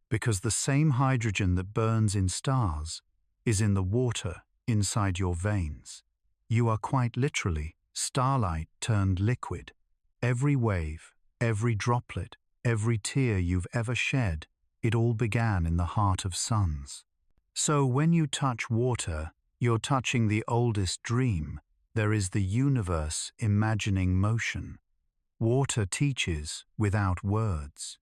because the same hydrogen that burns in stars is in the water inside your veins. You are quite literally starlight turned liquid. Every wave, every droplet, every tear you've ever shed, it all began in the heart of suns. So when you touch water, you're touching the oldest dream. There is the universe imagining motion. Water teaches without words.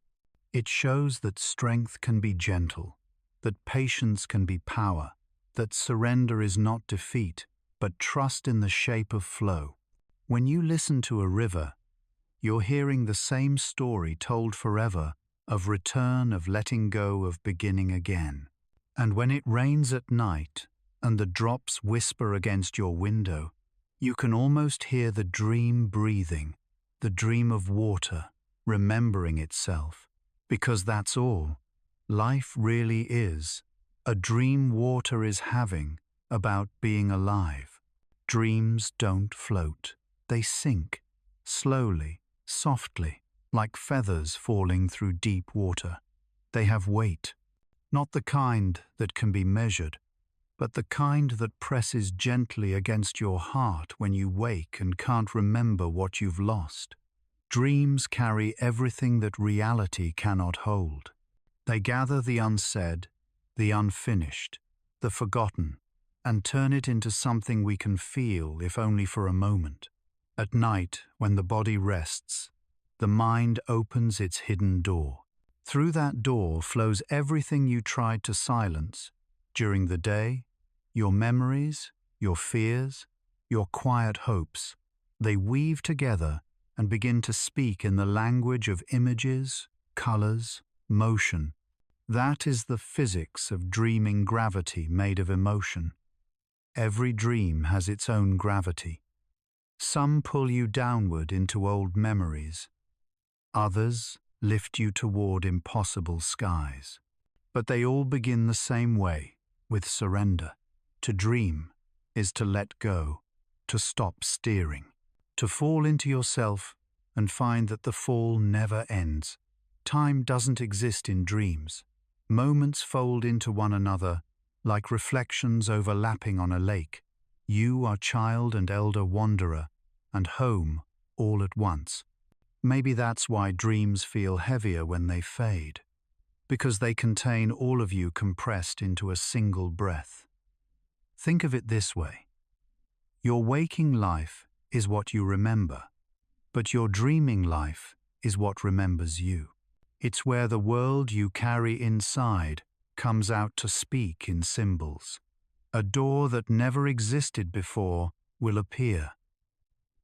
It shows that strength can be gentle, that patience can be power, that surrender is not defeat, but trust in the shape of flow. When you listen to a river, you're hearing the same story told forever of return, of letting go, of beginning again. And when it rains at night and the drops whisper against your window, you can almost hear the dream breathing, the dream of water, remembering itself. Because that's all. Life really is. A dream water is having about being alive. Dreams don't float. They sink, slowly, softly, like feathers falling through deep water. They have weight. Not the kind that can be measured, but the kind that presses gently against your heart when you wake and can't remember what you've lost. Dreams carry everything that reality cannot hold. They gather the unsaid, the unfinished, the forgotten, and turn it into something we can feel, if only for a moment. At night, when the body rests, the mind opens its hidden door. Through that door flows everything you tried to silence during the day, your memories, your fears, your quiet hopes. They weave together and begin to speak in the language of images, colors, motion. That is the physics of dreaming gravity made of emotion. Every dream has its own gravity. Some pull you downward into old memories. Others lift you toward impossible skies. But they all begin the same way, with surrender. To dream is to let go, to stop steering, to fall into yourself and find that the fall never ends. Time doesn't exist in dreams. Moments fold into one another like reflections overlapping on a lake. You are child and elder wanderer, and home all at once. Maybe that's why dreams feel heavier when they fade, because they contain all of you compressed into a single breath. Think of it this way. Your waking life is what you remember, but your dreaming life is what remembers you. It's where the world you carry inside comes out to speak in symbols. A door that never existed before will appear.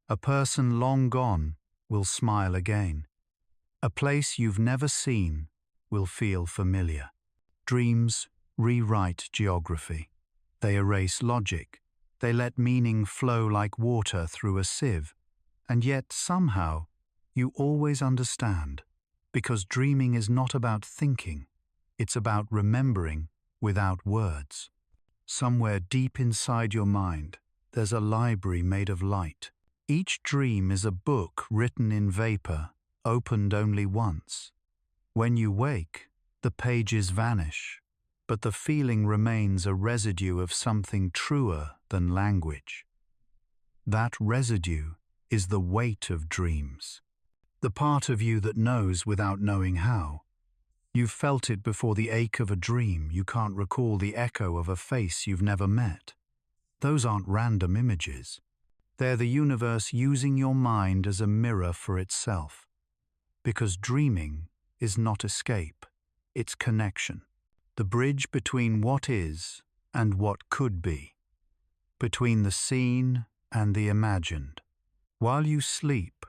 A person long gone will smile again. A place you've never seen will feel familiar. Dreams rewrite geography. They erase logic. They let meaning flow like water through a sieve. And yet, somehow, you always understand, because dreaming is not about thinking. It's about remembering without words. Somewhere deep inside your mind, there's a library made of light. Each dream is a book written in vapor, opened only once. When you wake, the pages vanish, but the feeling remains a residue of something truer than language. That residue is the weight of dreams, the part of you that knows without knowing how. You've felt it before the ache of a dream. You can't recall the echo of a face you've never met. Those aren't random images. They're the universe using your mind as a mirror for itself. Because dreaming is not escape, it's connection. The bridge between what is and what could be. Between the seen and the imagined. While you sleep,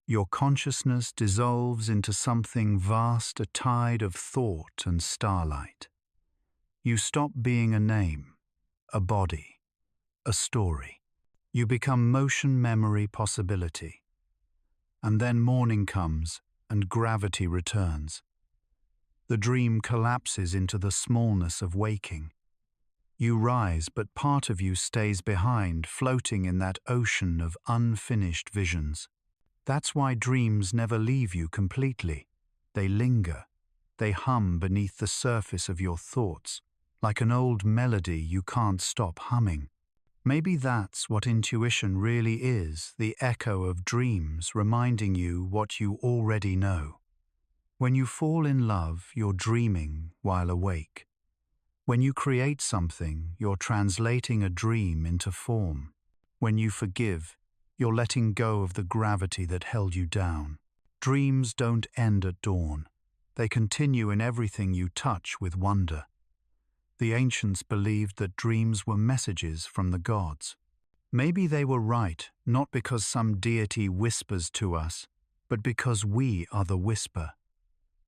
your consciousness dissolves into something vast, a tide of thought and starlight. You stop being a name, a body, a story. You become motion, memory, possibility. And then morning comes and gravity returns. The dream collapses into the smallness of waking. You rise, but part of you stays behind, floating in that ocean of unfinished visions. That's why dreams never leave you completely. They linger. They hum beneath the surface of your thoughts, like an old melody you can't stop humming. Maybe that's what intuition really is, the echo of dreams reminding you what you already know. When you fall in love, you're dreaming while awake. When you create something, you're translating a dream into form. When you forgive, you're letting go of the gravity that held you down. Dreams don't end at dawn. They continue in everything you touch with wonder. The ancients believed that dreams were messages from the gods. Maybe they were right, not because some deity whispers to us, but because we are the whisper.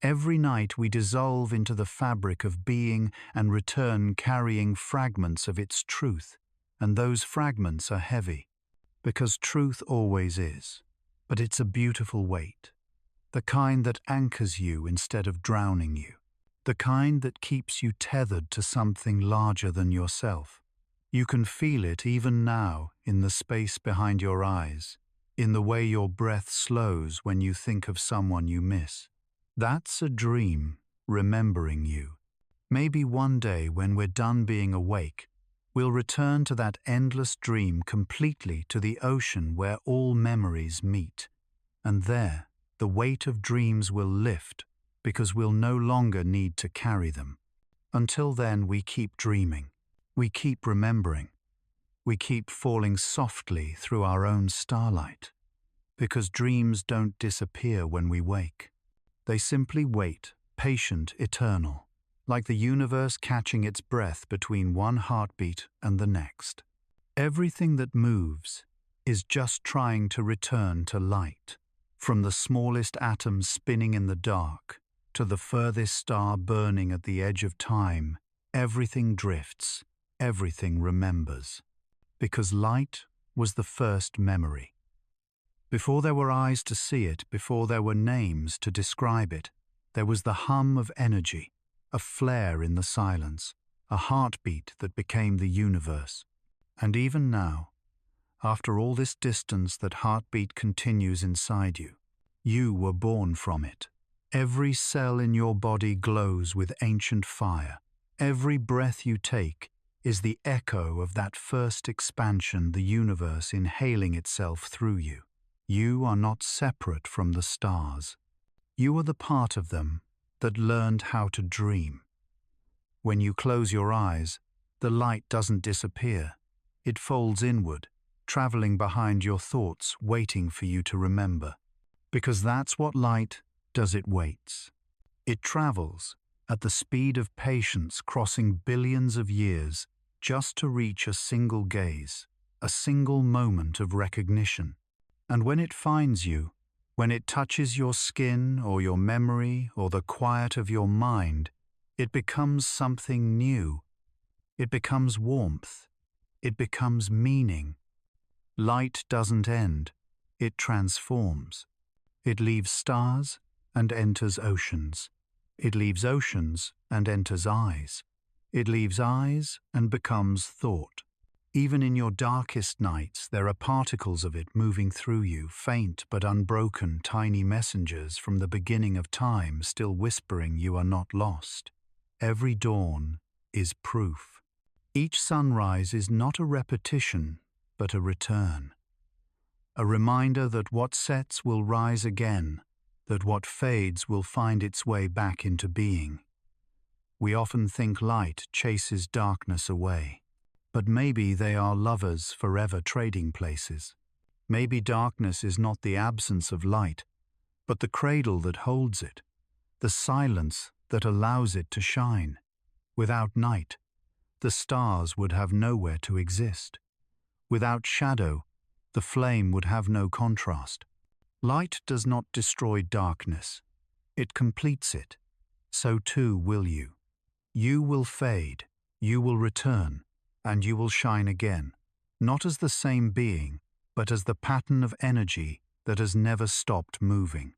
Every night we dissolve into the fabric of being and return carrying fragments of its truth, and those fragments are heavy, because truth always is. But it's a beautiful weight, the kind that anchors you instead of drowning you, the kind that keeps you tethered to something larger than yourself. You can feel it even now in the space behind your eyes, in the way your breath slows when you think of someone you miss. That's a dream remembering you. Maybe one day when we're done being awake, we'll return to that endless dream completely, to the ocean where all memories meet. And there, the weight of dreams will lift because we'll no longer need to carry them. Until then, we keep dreaming. We keep remembering. We keep falling softly through our own starlight. Because dreams don't disappear when we wake. They simply wait, patient, eternal, like the universe catching its breath between one heartbeat and the next. Everything that moves is just trying to return to light. From the smallest atom spinning in the dark to the furthest star burning at the edge of time, everything drifts, everything remembers. Because light was the first memory. Before there were eyes to see it, before there were names to describe it, there was the hum of energy, a flare in the silence, a heartbeat that became the universe. And even now, after all this distance, that heartbeat continues inside you. You were born from it. Every cell in your body glows with ancient fire. Every breath you take is the echo of that first expansion, the universe inhaling itself through you. You are not separate from the stars. You are the part of them that learned how to dream. When you close your eyes, the light doesn't disappear. It folds inward, traveling behind your thoughts, waiting for you to remember. Because that's what light does, it waits. It travels at the speed of patience, crossing billions of years, just to reach a single gaze, a single moment of recognition. And when it finds you, when it touches your skin or your memory or the quiet of your mind, it becomes something new. It becomes warmth. It becomes meaning. Light doesn't end. It transforms. It leaves stars and enters oceans. It leaves oceans and enters eyes. It leaves eyes and becomes thought. Even in your darkest nights, there are particles of it moving through you, faint but unbroken, tiny messengers from the beginning of time, still whispering you are not lost. Every dawn is proof. Each sunrise is not a repetition, but a return. A reminder that what sets will rise again, that what fades will find its way back into being. We often think light chases darkness away. But maybe they are lovers forever trading places. Maybe darkness is not the absence of light, but the cradle that holds it, the silence that allows it to shine. Without night, the stars would have nowhere to exist. Without shadow, the flame would have no contrast. Light does not destroy darkness, it completes it. So too will you. You will fade, you will return, and you will shine again, not as the same being, but as the pattern of energy that has never stopped moving.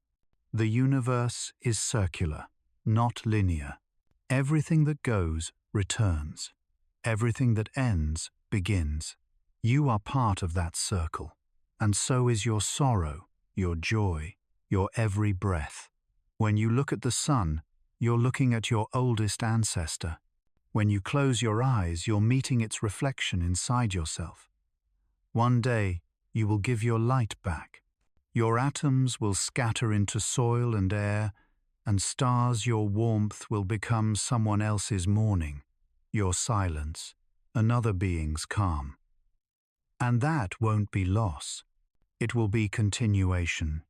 The universe is circular, not linear. Everything that goes returns. Everything that ends begins. You are part of that circle, and so is your sorrow, your joy, your every breath. When you look at the sun, you're looking at your oldest ancestor. When you close your eyes, you're meeting its reflection inside yourself. One day, you will give your light back. Your atoms will scatter into soil and air, and stars, your warmth will become someone else's morning, your silence, another being's calm. And that won't be loss. It will be continuation,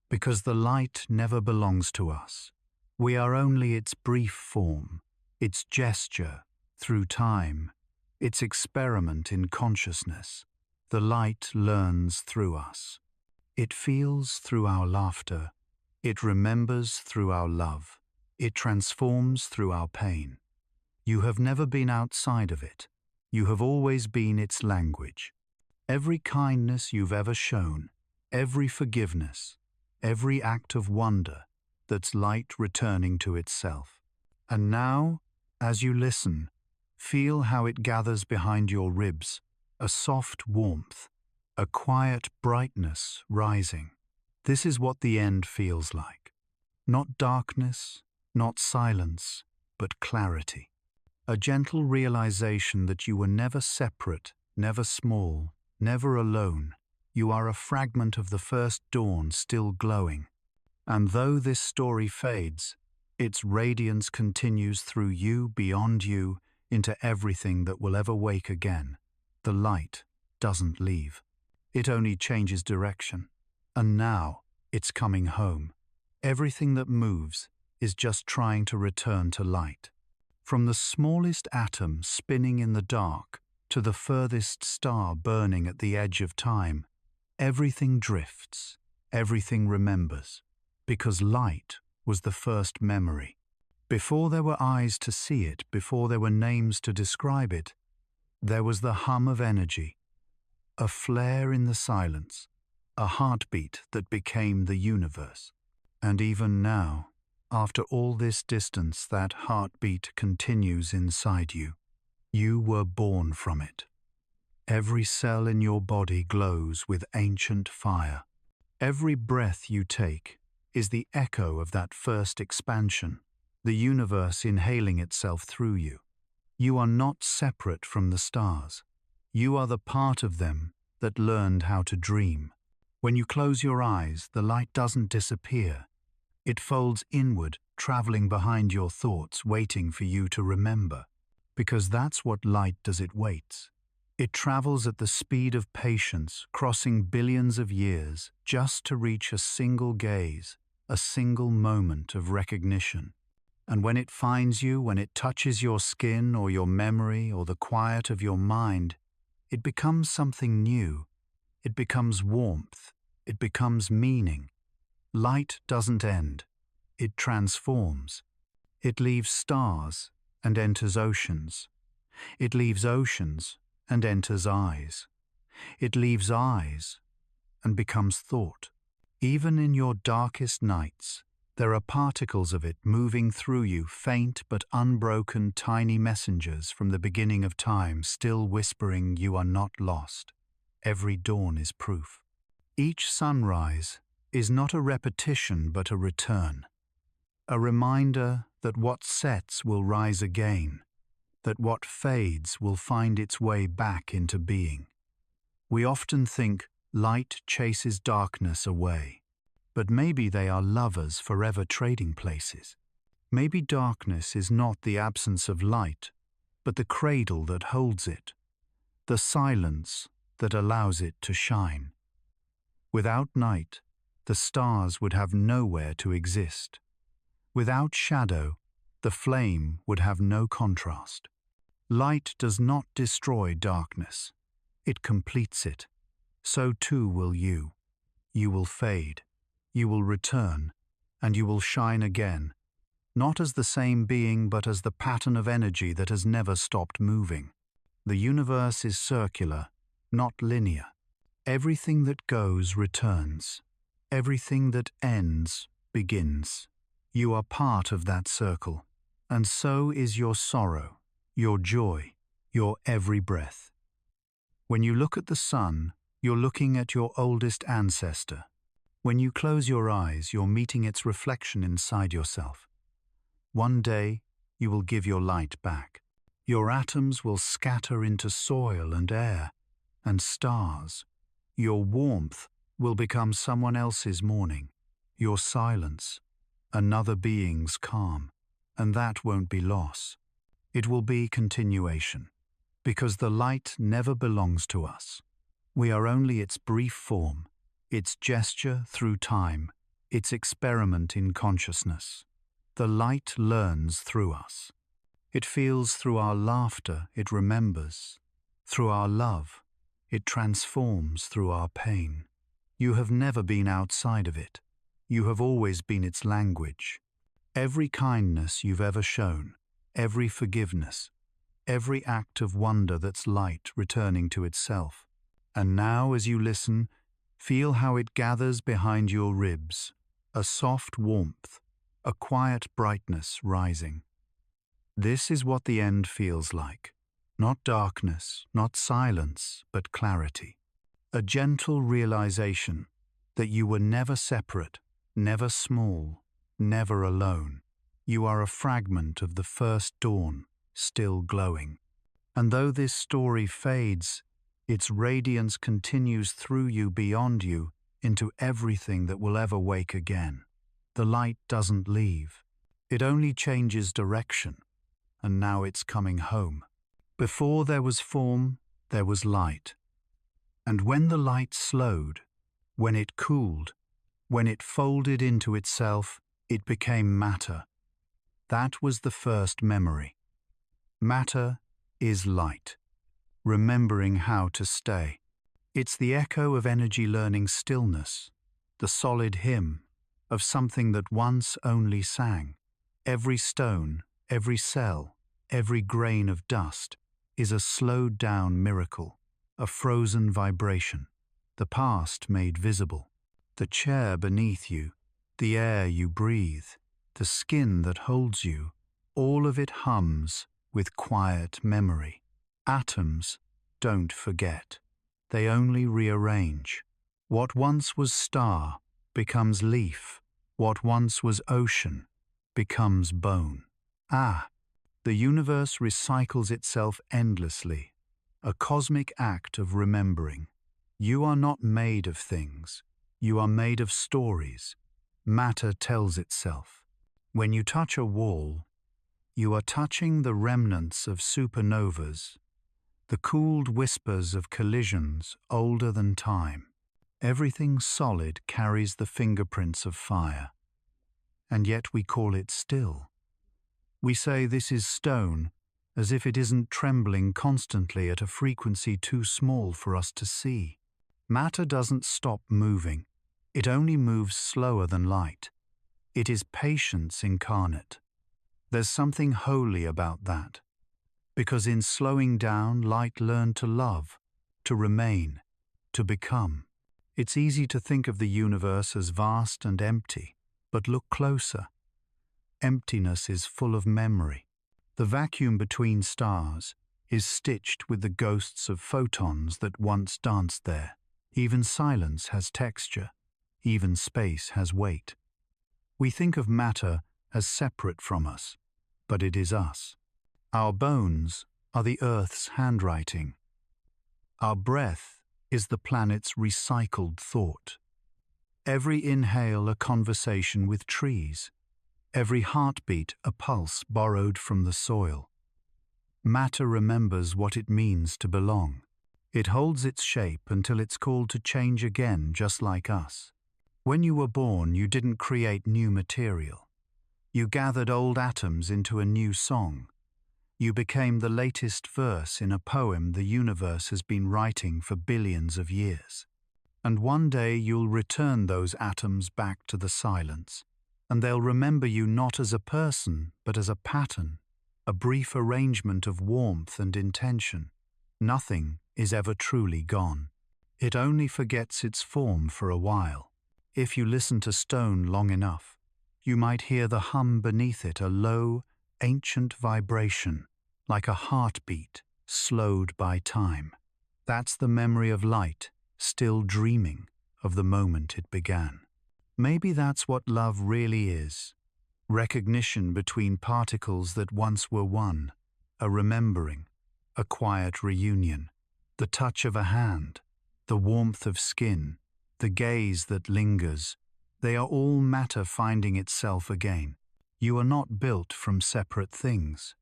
because the light never belongs to us. We are only its brief form, its gesture through time, its experiment in consciousness. The light learns through us. It feels through our laughter. It remembers through our love. It transforms through our pain. You have never been outside of it. You have always been its language. Every kindness you've ever shown, every forgiveness, every act of wonder, that's light returning to itself. And now, as you listen, feel how it gathers behind your ribs, a soft warmth, a quiet brightness rising. This is what the end feels like. Not darkness, not silence, but clarity. A gentle realization that you were never separate, never small, never alone. You are a fragment of the first dawn still glowing. And though this story fades, its radiance continues through you, beyond you, into everything that will ever wake again. The light doesn't leave. It only changes direction. And now, it's coming home. Everything that moves is just trying to return to light. From the smallest atom spinning in the dark to the furthest star burning at the edge of time, everything drifts, everything remembers. Because light was the first memory. Before there were eyes to see it, before there were names to describe it, there was the hum of energy, a flare in the silence, a heartbeat that became the universe. And even now, after all this distance, that heartbeat continues inside you. You were born from it. Every cell in your body glows with ancient fire. Every breath you take is the echo of that first expansion, the universe inhaling itself through you. You are not separate from the stars. You are the part of them that learned how to dream. When you close your eyes, the light doesn't disappear. It folds inward, traveling behind your thoughts, waiting for you to remember. Because that's what light does, it waits. It travels at the speed of patience, crossing billions of years, just to reach a single gaze, a single moment of recognition. And when it finds you, when it touches your skin or your memory or the quiet of your mind, it becomes something new. It becomes warmth. It becomes meaning. Light doesn't end. It transforms. It leaves stars and enters oceans. It leaves oceans and enters eyes. It leaves eyes and becomes thought. Even in your darkest nights, there are particles of it moving through you, faint but unbroken tiny messengers from the beginning of time, still whispering you are not lost. Every dawn is proof. Each sunrise is not a repetition but a return. A reminder that what sets will rise again, that what fades will find its way back into being. We often think light chases darkness away, but maybe they are lovers forever trading places. Maybe darkness is not the absence of light, but the cradle that holds it, the silence that allows it to shine. Without night, the stars would have nowhere to exist. Without shadow, the flame would have no contrast. Light does not destroy darkness. It completes it. so too will you. You will fade, you will return, and you will shine again, not as the same being but as the pattern of energy that has never stopped moving. The universe is circular, not linear. Everything that goes returns. Everything that ends begins. You are part of that circle, and so is your sorrow, your joy, your every breath. When you look at the sun, you're looking at your oldest ancestor. When you close your eyes, you're meeting its reflection inside yourself. One day, you will give your light back. Your atoms will scatter into soil and air and stars. Your warmth will become someone else's morning. Your silence, another being's calm. And that won't be loss. It will be continuation. Because the light never belongs to us. We are only its brief form, its gesture through time, its experiment in consciousness. The light learns through us. It feels through our laughter, it remembers. Through our love, it transforms through our pain. You have never been outside of it. You have always been its language. Every kindness you've ever shown, every forgiveness, every act of wonder that's light returning to itself. And now as you listen, feel how it gathers behind your ribs, a soft warmth, a quiet brightness rising. This is what the end feels like. Not darkness, not silence, but clarity. A gentle realization that you were never separate, never small, never alone. You are a fragment of the first dawn, still glowing. And though this story fades, its radiance continues through you, beyond you, into everything that will ever wake again. The light doesn't leave. It only changes direction, and now it's coming home. Before there was form, there was light. And when the light slowed, when it cooled, when it folded into itself, it became matter. That was the first memory. Matter is light, remembering how to stay. It's the echo of energy learning stillness, the solid hymn of something that once only sang. Every stone, every cell, every grain of dust is a slowed-down miracle, a frozen vibration, the past made visible. The chair beneath you, the air you breathe, the skin that holds you, all of it hums with quiet memory. Atoms don't forget. They only rearrange. What once was star becomes leaf. What once was ocean becomes bone. The universe recycles itself endlessly, a cosmic act of remembering. You are not made of things. You are made of stories. Matter tells itself. When you touch a wall, you are touching the remnants of supernovas, the cooled whispers of collisions older than time. Everything solid carries the fingerprints of fire, and yet we call it still. We say this is stone, as if it isn't trembling constantly at a frequency too small for us to see. Matter doesn't stop moving. It only moves slower than light. It is patience incarnate. There's something holy about that, because in slowing down, light learned to love, to remain, to become. It's easy to think of the universe as vast and empty, but look closer. Emptiness is full of memory. The vacuum between stars is stitched with the ghosts of photons that once danced there. Even silence has texture. Even space has weight. We think of matter as separate from us, but it is us. Our bones are the Earth's handwriting. Our breath is the planet's recycled thought. Every inhale a conversation with trees. Every heartbeat a pulse borrowed from the soil. Matter remembers what it means to belong. It holds its shape until it's called to change again, just like us. When you were born, you didn't create new material. You gathered old atoms into a new song. You became the latest verse in a poem the universe has been writing for billions of years. And one day you'll return those atoms back to the silence, and they'll remember you not as a person, but as a pattern, a brief arrangement of warmth and intention. Nothing is ever truly gone. It only forgets its form for a while. If you listen to stone long enough, you might hear the hum beneath it, a low, ancient vibration, like a heartbeat slowed by time. That's the memory of light, still dreaming of the moment it began. Maybe that's what love really is. Recognition between particles that once were one, a remembering, a quiet reunion, the touch of a hand, the warmth of skin, the gaze that lingers. They are all matter finding itself again. You are not built from separate things.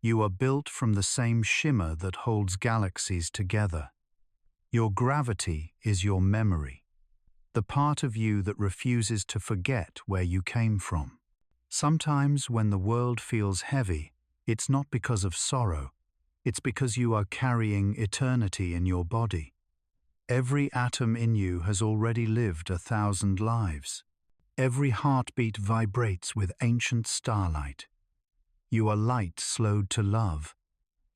You are built from the same shimmer that holds galaxies together. Your gravity is your memory, the part of you that refuses to forget where you came from. Sometimes when the world feels heavy, it's not because of sorrow, it's because you are carrying eternity in your body. Every atom in you has already lived 1,000 lives. Every heartbeat vibrates with ancient starlight. You are light slowed to love.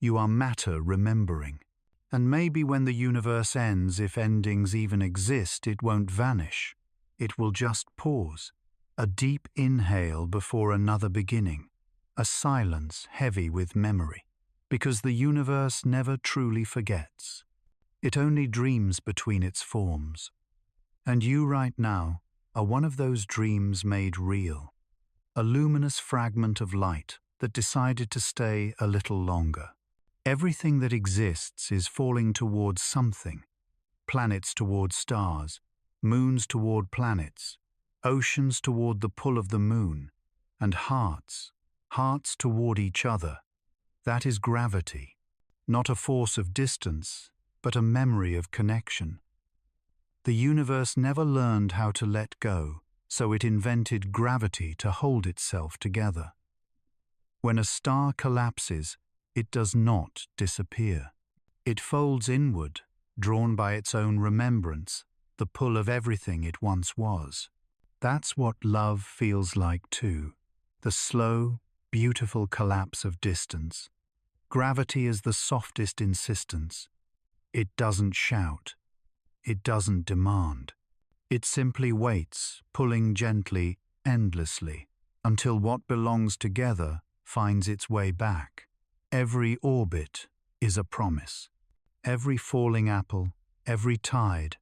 You are matter remembering. And maybe when the universe ends, if endings even exist, it won't vanish. It will just pause. A deep inhale before another beginning. A silence heavy with memory. Because the universe never truly forgets. It only dreams between its forms. And you right now are one of those dreams made real. A luminous fragment of light that decided to stay a little longer. Everything that exists is falling towards something. Planets toward stars, moons toward planets, oceans toward the pull of the moon, and hearts toward each other. That is gravity, not a force of distance, but a memory of connection. The universe never learned how to let go, so it invented gravity to hold itself together. When a star collapses, it does not disappear. It folds inward, drawn by its own remembrance, the pull of everything it once was. That's what love feels like too, the slow, beautiful collapse of distance. Gravity is the softest insistence. It doesn't shout. It doesn't demand. It simply waits, pulling gently, endlessly, until what belongs together finds its way back. Every orbit is a promise. Every falling apple, every tide,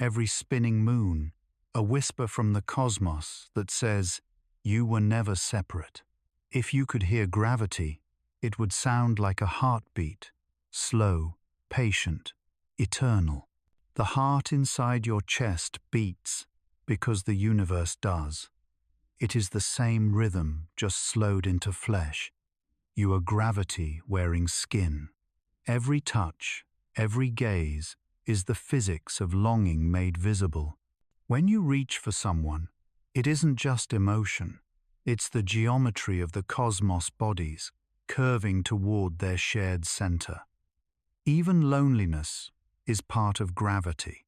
every spinning moon, a whisper from the cosmos that says, you were never separate. If you could hear gravity, it would sound like a heartbeat, slow, patient, eternal. The heart inside your chest beats because the universe does. It is the same rhythm, just slowed into flesh. You are gravity wearing skin. Every touch, every gaze is the physics of longing made visible. When you reach for someone, it isn't just emotion. It's the geometry of the cosmos bodies, curving toward their shared center. Even loneliness is part of gravity.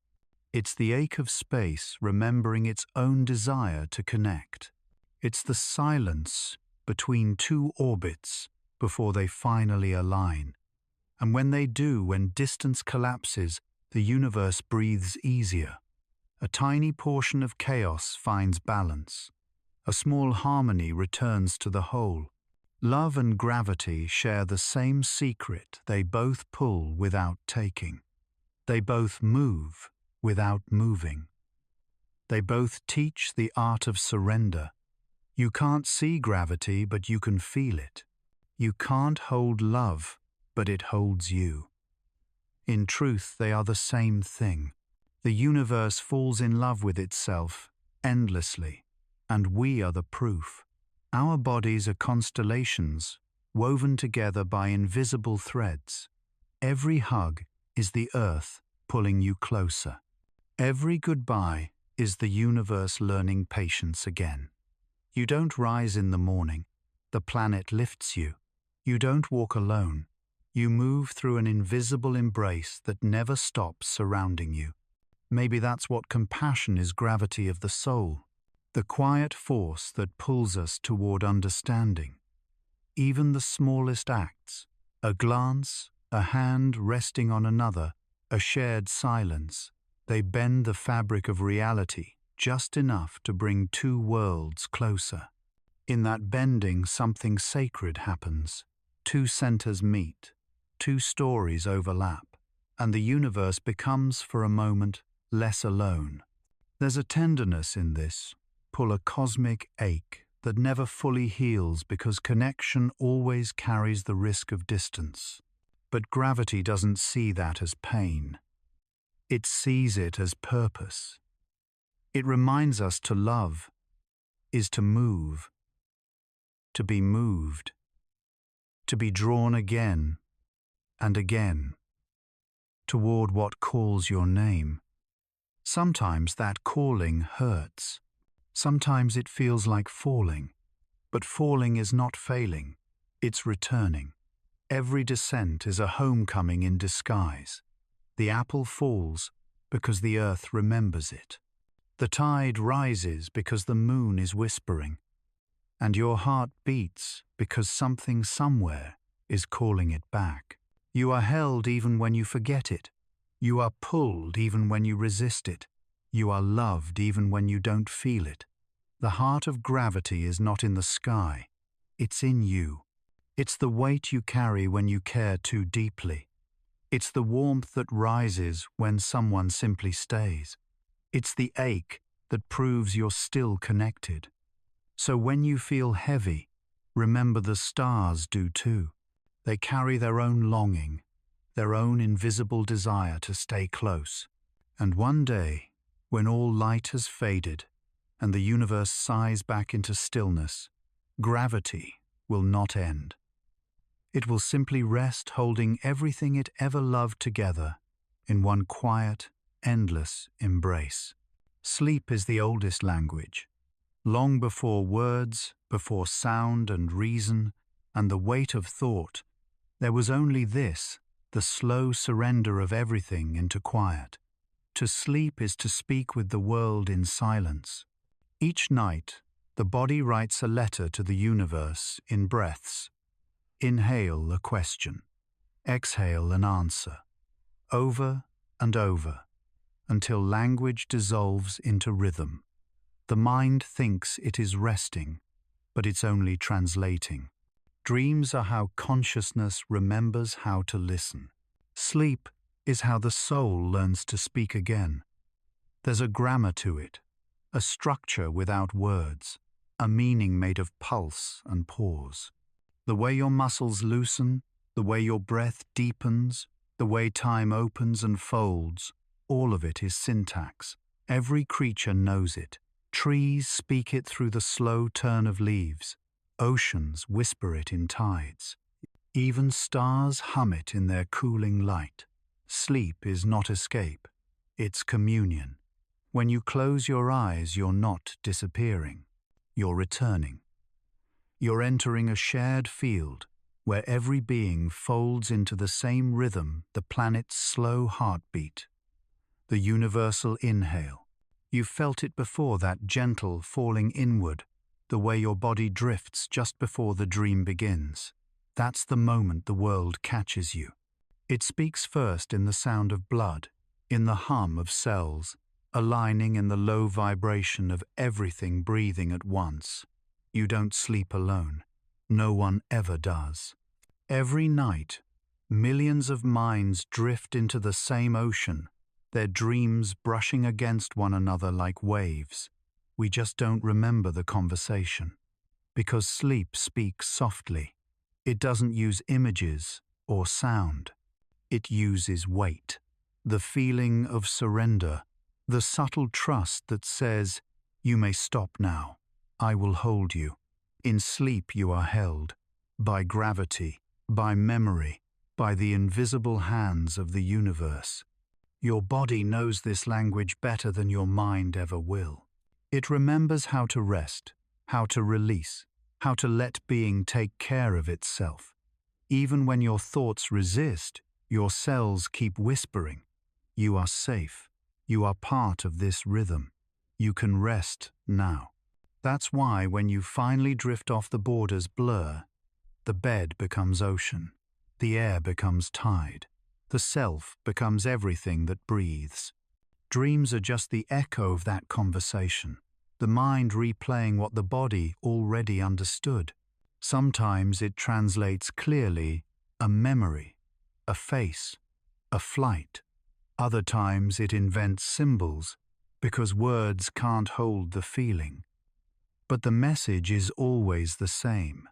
It's the ache of space remembering its own desire to connect. It's the silence between two orbits before they finally align. And when they do, when distance collapses, the universe breathes easier. A tiny portion of chaos finds balance. A small harmony returns to the whole. Love and gravity share the same secret. They both pull without taking. They both move without moving. They both teach the art of surrender. You can't see gravity, but you can feel it. You can't hold love, but it holds you. In truth, they are the same thing. The universe falls in love with itself endlessly, and we are the proof. Our bodies are constellations, woven together by invisible threads. Every hug is the earth pulling you closer. Every goodbye is the universe learning patience again. You don't rise in the morning. The planet lifts you. You don't walk alone. You move through an invisible embrace that never stops surrounding you. Maybe that's what compassion is: gravity of the soul, the quiet force that pulls us toward understanding. Even the smallest acts, a glance, a hand resting on another, a shared silence, they bend the fabric of reality just enough to bring two worlds closer. In that bending, something sacred happens. Two centers meet, two stories overlap, and the universe becomes, for a moment, less alone. There's a tenderness in this, pull, a cosmic ache that never fully heals because connection always carries the risk of distance. But gravity doesn't see that as pain. It sees it as purpose. It reminds us to love is to move, to be moved, to be drawn again and again toward what calls your name. Sometimes that calling hurts. Sometimes it feels like falling. But falling is not failing, it's returning. Every descent is a homecoming in disguise. The apple falls because the earth remembers it. The tide rises because the moon is whispering. And your heart beats because something somewhere is calling it back. You are held even when you forget it. You are pulled even when you resist it. You are loved even when you don't feel it. The heart of gravity is not in the sky. It's in you. It's the weight you carry when you care too deeply. It's the warmth that rises when someone simply stays. It's the ache that proves you're still connected. So when you feel heavy, remember the stars do too. They carry their own longing, their own invisible desire to stay close. And one day, when all light has faded and the universe sighs back into stillness, gravity will not end. It will simply rest, holding everything it ever loved together in one quiet, endless embrace. Sleep is the oldest language. Long before words, before sound and reason, and the weight of thought, there was only this, the slow surrender of everything into quiet. To sleep is to speak with the world in silence. Each night, the body writes a letter to the universe in breaths. Inhale a question, exhale an answer, over and over, until language dissolves into rhythm. The mind thinks it is resting, but it's only translating. Dreams are how consciousness remembers how to listen. Sleep is how the soul learns to speak again. There's a grammar to it, a structure without words, a meaning made of pulse and pause. The way your muscles loosen, the way your breath deepens, the way time opens and folds, all of it is syntax. Every creature knows it. Trees speak it through the slow turn of leaves. Oceans whisper it in tides. Even stars hum it in their cooling light. Sleep is not escape, it's communion. When you close your eyes, you're not disappearing. You're returning. You're entering a shared field where every being folds into the same rhythm, the planet's slow heartbeat, the universal inhale. You've felt it before, that gentle falling inward, the way your body drifts just before the dream begins. That's the moment the world catches you. It speaks first in the sound of blood, in the hum of cells, aligning in the low vibration of everything breathing at once. You don't sleep alone. No one ever does. Every night, millions of minds drift into the same ocean, their dreams brushing against one another like waves. We just don't remember the conversation. Because sleep speaks softly. It doesn't use images or sound. It uses weight, the feeling of surrender, the subtle trust that says, "You may stop now. I will hold you." In sleep you are held, by gravity, by memory, by the invisible hands of the universe. Your body knows this language better than your mind ever will. It remembers how to rest, how to release, how to let being take care of itself. Even when your thoughts resist, your cells keep whispering, "You are safe. You are part of this rhythm. You can rest now. That's why when you finally drift off, the borders blur. The bed becomes ocean. The air becomes tide. The self becomes everything that breathes. Dreams are just the echo of that conversation, the mind replaying what the body already understood. Sometimes it translates clearly: a memory, a face, a flight. Other times it invents symbols, because words can't hold the feeling. But the message is always the same.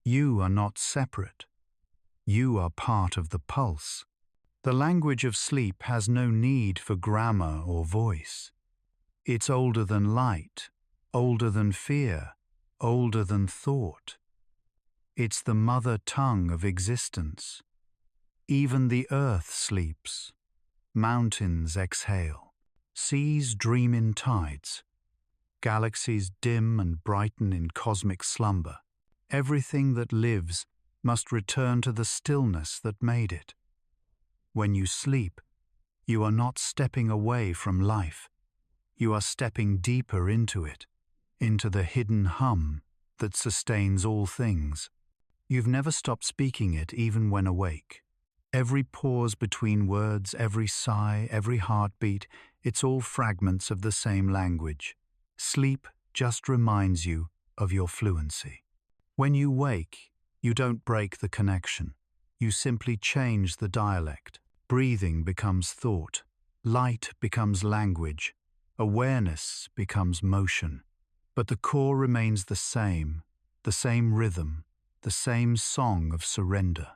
You are not separate. You are part of the pulse. The language of sleep has no need for grammar or voice. It's older than light, older than fear, older than thought. It's the mother tongue of existence. Even the earth sleeps. Mountains exhale. Seas dream in tides. Galaxies dim and brighten in cosmic slumber. Everything that lives must return to the stillness that made it. When you sleep, you are not stepping away from life. You are stepping deeper into it, into the hidden hum that sustains all things. You've never stopped speaking it, even when awake. Every pause between words, every sigh, every heartbeat, it's all fragments of the same language. Sleep just reminds you of your fluency. When you wake, you don't break the connection. You simply change the dialect. Breathing becomes thought. Light becomes language. Awareness becomes motion. But the core remains the same rhythm, the same song of surrender.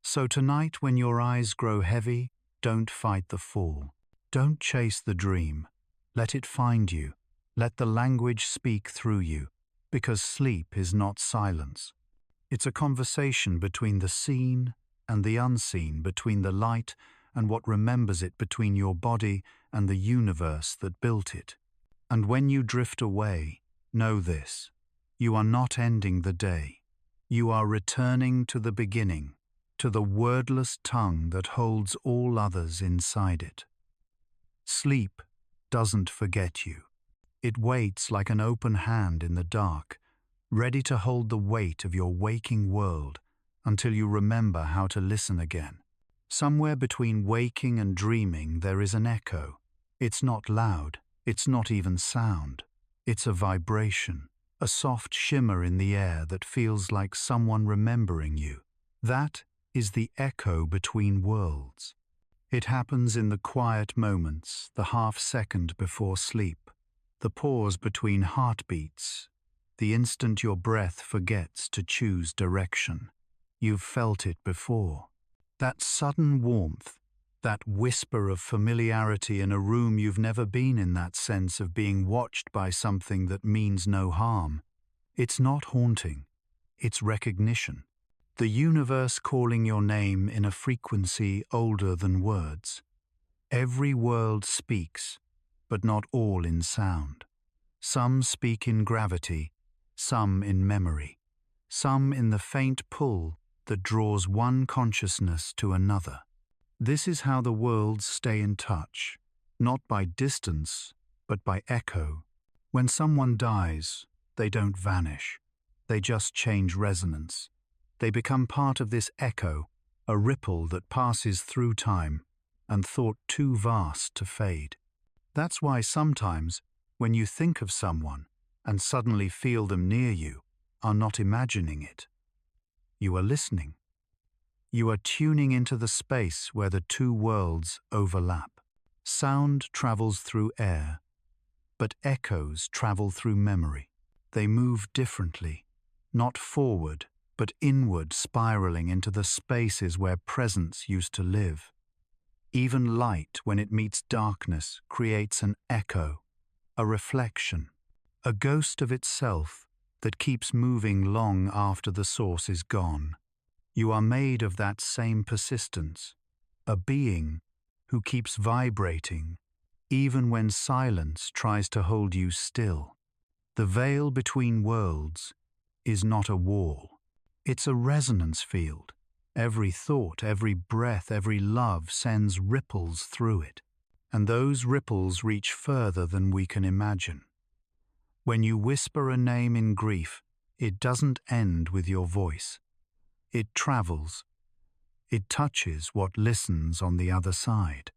So tonight, when your eyes grow heavy, don't fight the fall. Don't chase the dream. Let it find you. Let the language speak through you, because sleep is not silence. It's a conversation between the seen and the unseen, between the light and what remembers it, between your body and the universe that built it. And when you drift away, know this: you are not ending the day. You are returning to the beginning, to the wordless tongue that holds all others inside it. Sleep doesn't forget you. It waits like an open hand in the dark, ready to hold the weight of your waking world until you remember how to listen again. Somewhere between waking and dreaming there is an echo. It's not loud, it's not even sound. It's a vibration, a soft shimmer in the air that feels like someone remembering you. That is the echo between worlds. It happens in the quiet moments, the half second before sleep, the pause between heartbeats, the instant your breath forgets to choose direction. You've felt it before. That sudden warmth, that whisper of familiarity in a room you've never been in, that sense of being watched by something that means no harm. It's not haunting, it's recognition. The universe calling your name in a frequency older than words. Every world speaks, but not all in sound. Some speak in gravity, some in memory, some in the faint pull that draws one consciousness to another. This is how the worlds stay in touch, not by distance, but by echo. When someone dies, they don't vanish. They just change resonance. They become part of this echo, a ripple that passes through time and thought too vast to fade. That's why sometimes, when you think of someone and suddenly feel them near you, are not imagining it. You are listening. You are tuning into the space where the two worlds overlap. Sound travels through air, but echoes travel through memory. They move differently, not forward, but inward, spiraling into the spaces where presence used to live. Even light, when it meets darkness, creates an echo, a reflection, a ghost of itself that keeps moving long after the source is gone. You are made of that same persistence, a being who keeps vibrating, even when silence tries to hold you still. The veil between worlds is not a wall. It's a resonance field. Every thought, every breath, every love sends ripples through it. and those ripples reach further than we can imagine. When you whisper a name in grief, it doesn't end with your voice. It travels. It touches what listens on the other side.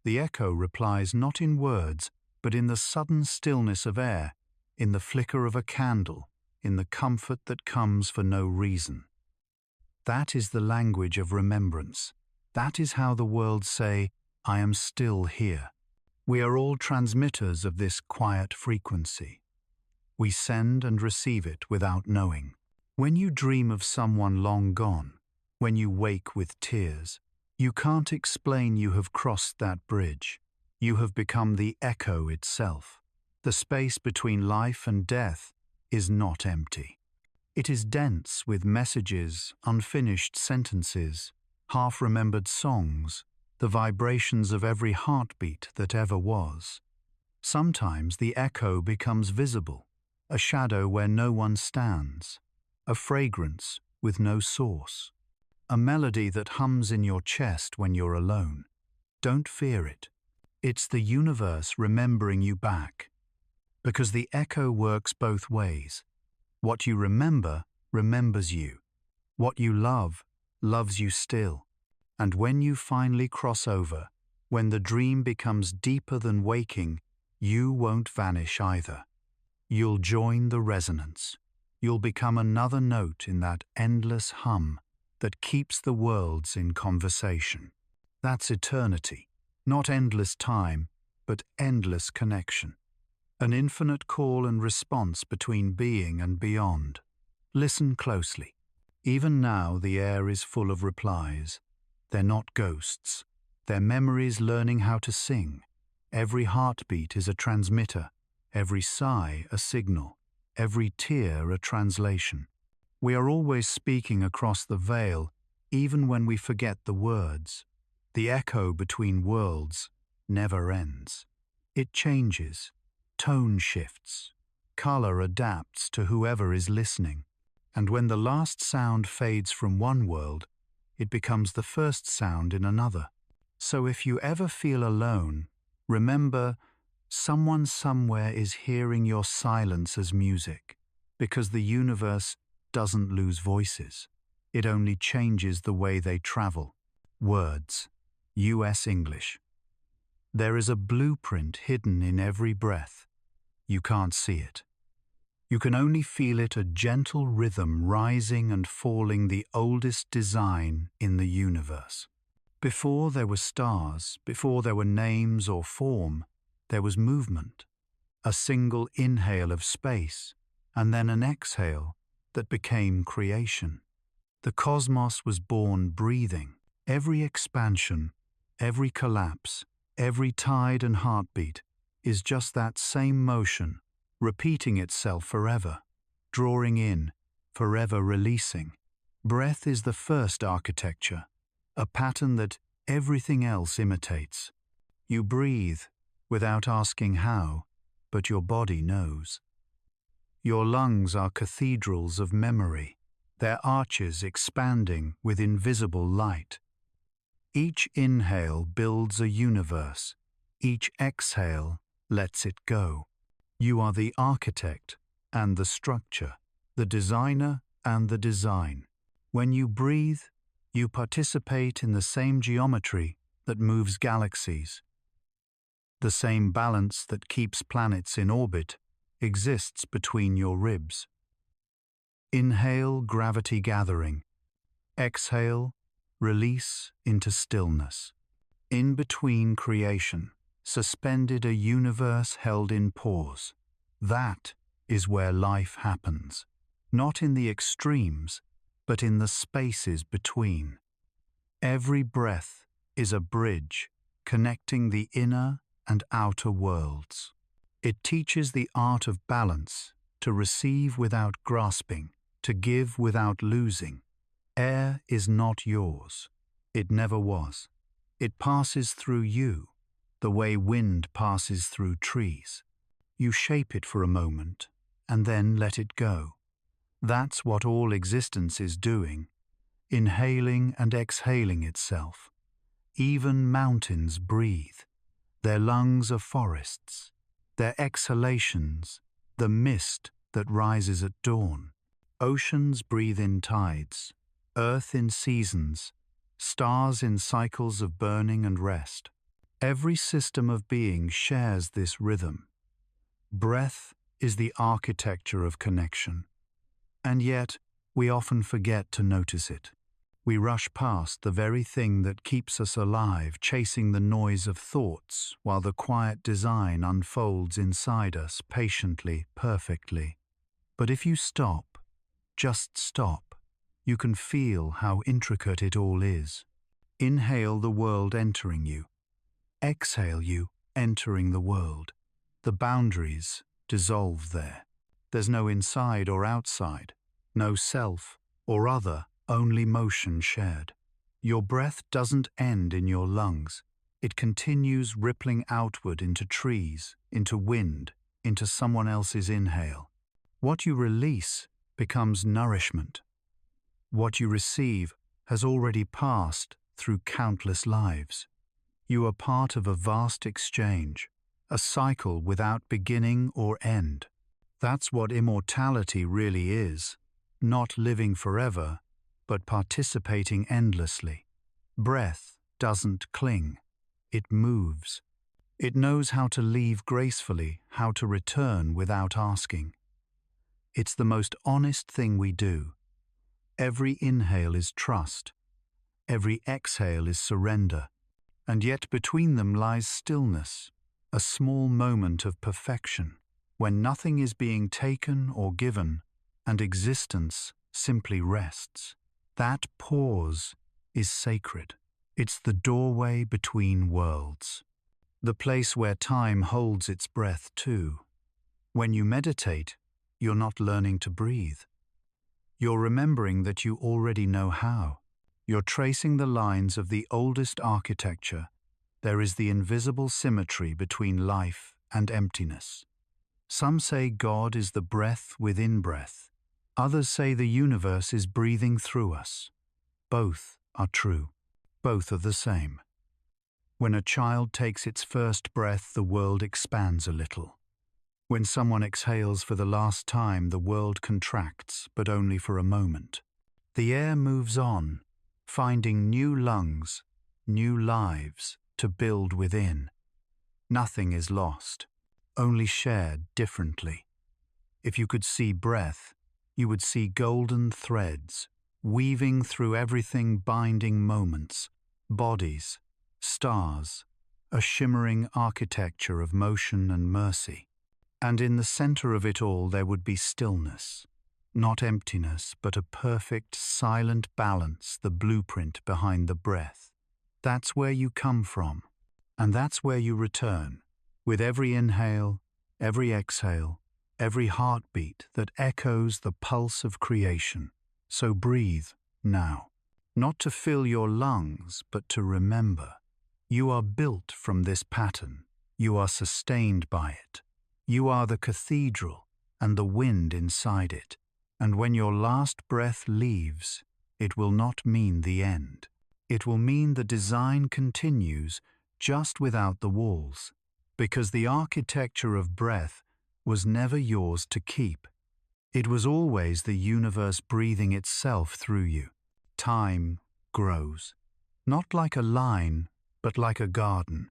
The echo replies not in words, but in the sudden stillness of air, in the flicker of a candle, in the comfort that comes for no reason. That is the language of remembrance. That is how the world say, I am still here. We are all transmitters of this quiet frequency. We send and receive it without knowing. When you dream of someone long gone, when you wake with tears, you can't explain you have crossed that bridge. You have become the echo itself. The space between life and death is not empty. It is dense with messages, unfinished sentences, half-remembered songs, the vibrations of every heartbeat that ever was. Sometimes the echo becomes visible, a shadow where no one stands, a fragrance with no source, a melody that hums in your chest when you're alone. Don't fear it. It's the universe remembering you back. Because the echo works both ways. What you remember remembers you. What you love loves you still. And when you finally cross over, when the dream becomes deeper than waking, you won't vanish either. You'll join the resonance. You'll become another note in that endless hum that keeps the worlds in conversation. That's eternity. Not endless time, but endless connection. An infinite call and response between being and beyond. Listen closely. Even now the air is full of replies. They're not ghosts. They're memories learning how to sing. Every heartbeat is a transmitter, every sigh a signal, every tear a translation. We are always speaking across the veil, even when we forget the words. The echo between worlds never ends. It changes, tone shifts, color adapts to whoever is listening, and when the last sound fades from one world, it becomes the first sound in another. So if you ever feel alone, remember, someone somewhere is hearing your silence as music, because the universe doesn't lose voices. It only changes the way they travel. Words. US English. There is a blueprint hidden in every breath. You can't see it. You can only feel it, a gentle rhythm rising and falling, the oldest design in the universe. Before there were stars, before there were names or form, there was movement. A single inhale of space, and then an exhale that became creation. The cosmos was born breathing. Every expansion, every collapse, every tide and heartbeat is just that same motion, repeating itself forever, drawing in, forever releasing. Breath is the first architecture, a pattern that everything else imitates. You breathe without asking how, but your body knows. Your lungs are cathedrals of memory, their arches expanding with invisible light. Each inhale builds a universe. Each exhale lets it go. You are the architect and the structure, the designer and the design. When you breathe, you participate in the same geometry that moves galaxies. The same balance that keeps planets in orbit exists between your ribs. Inhale, gravity gathering. Exhale, release into stillness. In between creation, suspended, a universe held in pause. That is where life happens. Not in the extremes, but in the spaces between. Every breath is a bridge connecting the inner and outer worlds. It teaches the art of balance, to receive without grasping, to give without losing. Air is not yours. It never was. It passes through you, the way wind passes through trees. You shape it for a moment, and then let it go. That's what all existence is doing, inhaling and exhaling itself. Even mountains breathe. Their lungs are forests, their exhalations, the mist that rises at dawn. Oceans breathe in tides, earth in seasons, stars in cycles of burning and rest. Every system of being shares this rhythm. Breath is the architecture of connection, and yet we often forget to notice it. We rush past the very thing that keeps us alive, chasing the noise of thoughts, while the quiet design unfolds inside us patiently, perfectly. But if you stop, just stop, you can feel how intricate it all is. Inhale the world entering you. Exhale you entering the world. The boundaries dissolve there. There's no inside or outside, no self or other, only motion shared. Your breath doesn't end in your lungs. It continues rippling outward into trees, into wind, into someone else's inhale. What you release becomes nourishment. What you receive has already passed through countless lives. You are part of a vast exchange, a cycle without beginning or end. That's what immortality really is, not living forever, but participating endlessly. Breath doesn't cling, it moves. It knows how to leave gracefully, how to return without asking. It's the most honest thing we do. Every inhale is trust, every exhale is surrender, and yet between them lies stillness, a small moment of perfection, when nothing is being taken or given, and existence simply rests. That pause is sacred. It's the doorway between worlds, the place where time holds its breath too. When you meditate, you're not learning to breathe. You're remembering that you already know how. You're tracing the lines of the oldest architecture. There is the invisible symmetry between life and emptiness. Some say God is the breath within breath. Others say the universe is breathing through us. Both are true. Both are the same. When a child takes its first breath, the world expands a little. When someone exhales for the last time, the world contracts, but only for a moment. The air moves on, finding new lungs, new lives to build within. Nothing is lost, only shared differently. If you could see breath, you would see golden threads, weaving through everything, binding moments, bodies, stars, a shimmering architecture of motion and mercy. And in the center of it all there would be stillness, not emptiness, but a perfect, silent balance, the blueprint behind the breath. That's where you come from, and that's where you return, with every inhale, every exhale, every heartbeat that echoes the pulse of creation. So breathe now, not to fill your lungs, but to remember. You are built from this pattern. You are sustained by it. You are the cathedral and the wind inside it. And when your last breath leaves, it will not mean the end. It will mean the design continues just without the walls, because the architecture of breath was never yours to keep. It was always the universe breathing itself through you. Time grows, not like a line, but like a garden.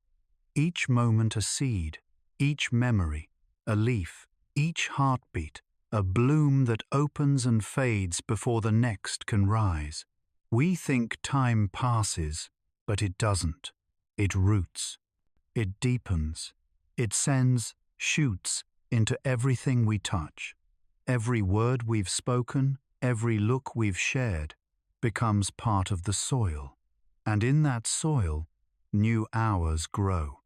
Each moment a seed, each memory, a leaf, each heartbeat, a bloom that opens and fades before the next can rise. We think time passes, but it doesn't. It roots. It deepens. It sends shoots into everything we touch. Every word we've spoken, every look we've shared, becomes part of the soil. And in that soil, new hours grow.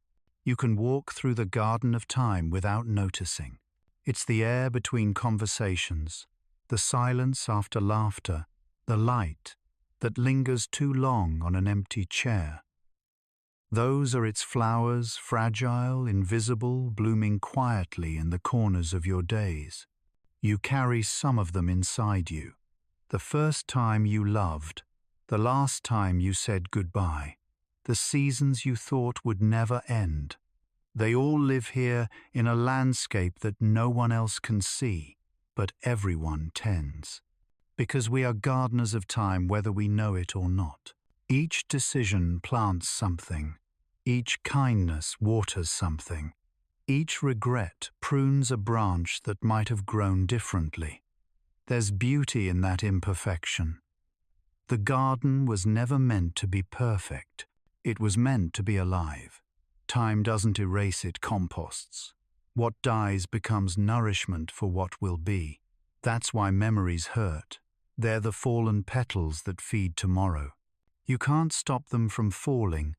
You can walk through the garden of time without noticing. It's the air between conversations, the silence after laughter, the light that lingers too long on an empty chair. Those are its flowers, fragile, invisible, blooming quietly in the corners of your days. You carry some of them inside you. The first time you loved, the last time you said goodbye, the seasons you thought would never end, They all live here in a landscape that no one else can see, but everyone tends. Because we are gardeners of time whether we know it or not. Each decision plants something. Each kindness waters something. Each regret prunes a branch that might have grown differently. There's beauty in that imperfection. The garden was never meant to be perfect. It was meant to be alive. Time doesn't erase it composts. What dies becomes nourishment for what will be. That's why memories hurt. They're the fallen petals that feed tomorrow. You can't stop them from falling,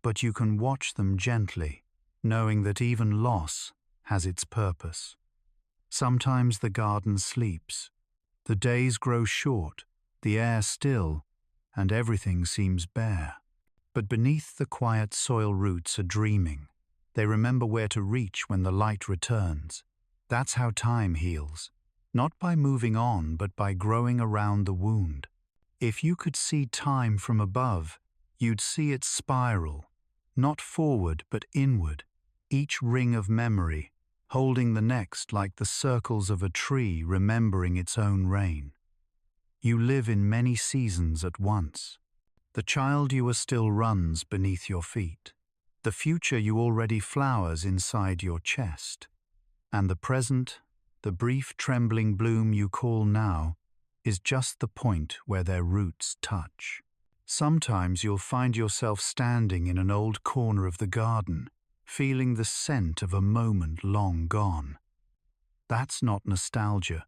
but you can watch them gently, knowing that even loss has its purpose. Sometimes the garden sleeps. The days grow short, the air still, and everything seems bare. But beneath the quiet soil roots are dreaming. They remember where to reach when the light returns. That's how time heals. Not by moving on, but by growing around the wound. If you could see time from above, you'd see it spiral, not forward but inward, each ring of memory, holding the next like the circles of a tree remembering its own reign. You live in many seasons at once. The child you are still runs beneath your feet. The future you already flowers inside your chest. And the present, the brief trembling bloom you call now, is just the point where their roots touch. Sometimes you'll find yourself standing in an old corner of the garden, feeling the scent of a moment long gone. That's not nostalgia,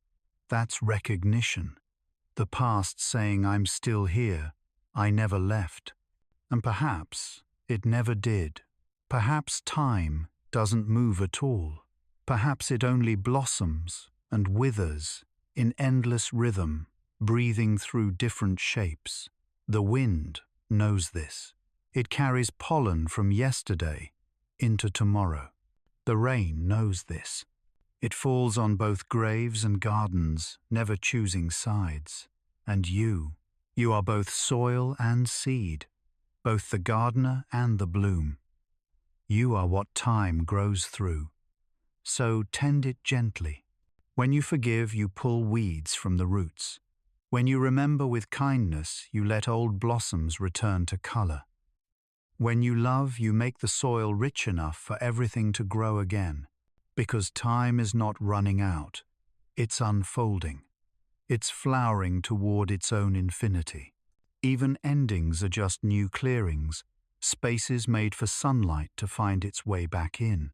that's recognition. The past saying, I'm still here, I never left. And perhaps it never did. Perhaps time doesn't move at all. Perhaps it only blossoms and withers in endless rhythm, breathing through different shapes. The wind knows this. It carries pollen from yesterday into tomorrow. The rain knows this. It falls on both graves and gardens, never choosing sides. And you are both soil and seed, both the gardener and the bloom. You are what time grows through. So tend it gently. When you forgive, you pull weeds from the roots. When you remember with kindness, you let old blossoms return to color. When you love, you make the soil rich enough for everything to grow again. Because time is not running out, it's unfolding. It's flowering toward its own infinity. Even endings are just new clearings, spaces made for sunlight to find its way back in.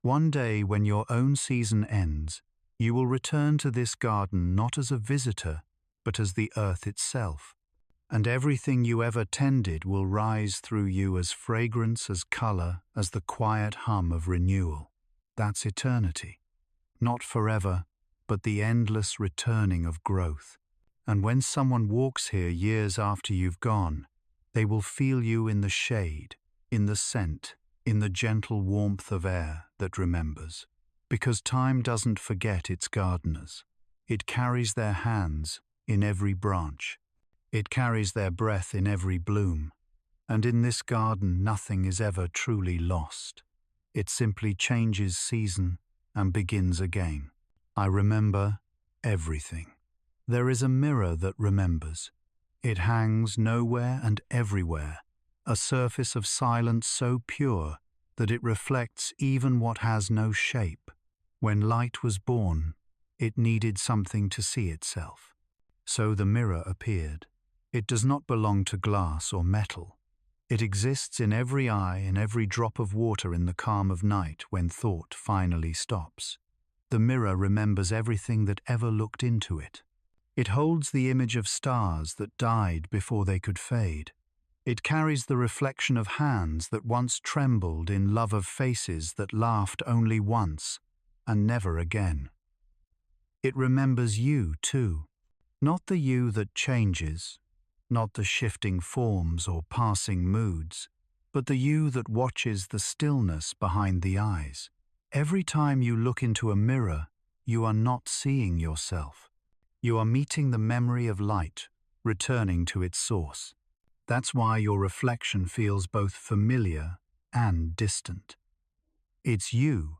One day when your own season ends, you will return to this garden not as a visitor, but as the earth itself. And everything you ever tended will rise through you as fragrance, as color, as the quiet hum of renewal. That's eternity. Not forever, but the endless returning of growth. And when someone walks here years after you've gone, they will feel you in the shade, in the scent, in the gentle warmth of air that remembers. Because time doesn't forget its gardeners. It carries their hands in every branch. It carries their breath in every bloom. And in this garden nothing is ever truly lost. It simply changes season and begins again. I remember everything. There is a mirror that remembers. It hangs nowhere and everywhere, a surface of silence so pure that it reflects even what has no shape. When light was born, it needed something to see itself. So the mirror appeared. It does not belong to glass or metal. It exists in every eye, in every drop of water in the calm of night when thought finally stops. The mirror remembers everything that ever looked into it. It holds the image of stars that died before they could fade. It carries the reflection of hands that once trembled in love of faces that laughed only once and never again. It remembers you too, not the you that changes, not the shifting forms or passing moods, but the you that watches the stillness behind the eyes. Every time you look into a mirror, you are not seeing yourself. You are meeting the memory of light, returning to its source. That's why your reflection feels both familiar and distant. It's you,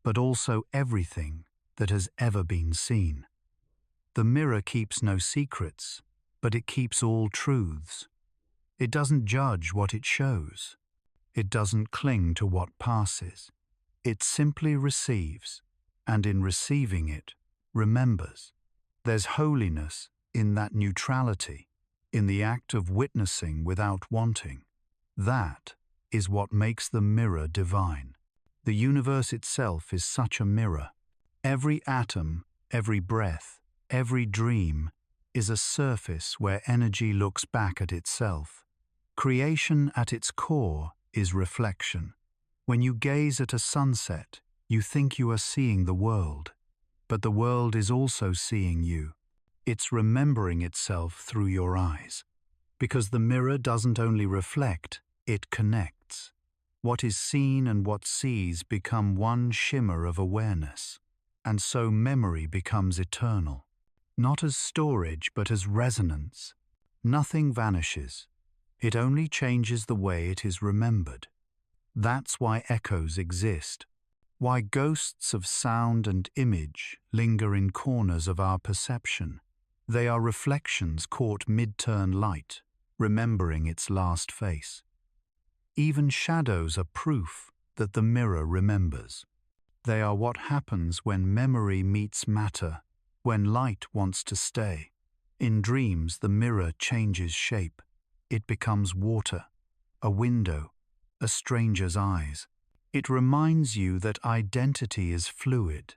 but also everything that has ever been seen. The mirror keeps no secrets, but it keeps all truths. It doesn't judge what it shows. It doesn't cling to what passes. It simply receives, and in receiving it, remembers. There's holiness in that neutrality, in the act of witnessing without wanting. That is what makes the mirror divine. The universe itself is such a mirror. Every atom, every breath, every dream is a surface where energy looks back at itself. Creation at its core is reflection. When you gaze at a sunset, you think you are seeing the world, but the world is also seeing you. It's remembering itself through your eyes. Because the mirror doesn't only reflect, it connects. What is seen and what sees become one shimmer of awareness, and so memory becomes eternal. Not as storage, but as resonance. Nothing vanishes. It only changes the way it is remembered. That's why echoes exist. Why ghosts of sound and image linger in corners of our perception. They are reflections caught mid-turn light, remembering its last face. Even shadows are proof that the mirror remembers. They are what happens when memory meets matter, when light wants to stay. In dreams, the mirror changes shape. It becomes water, a window, a stranger's eyes. It reminds you that identity is fluid,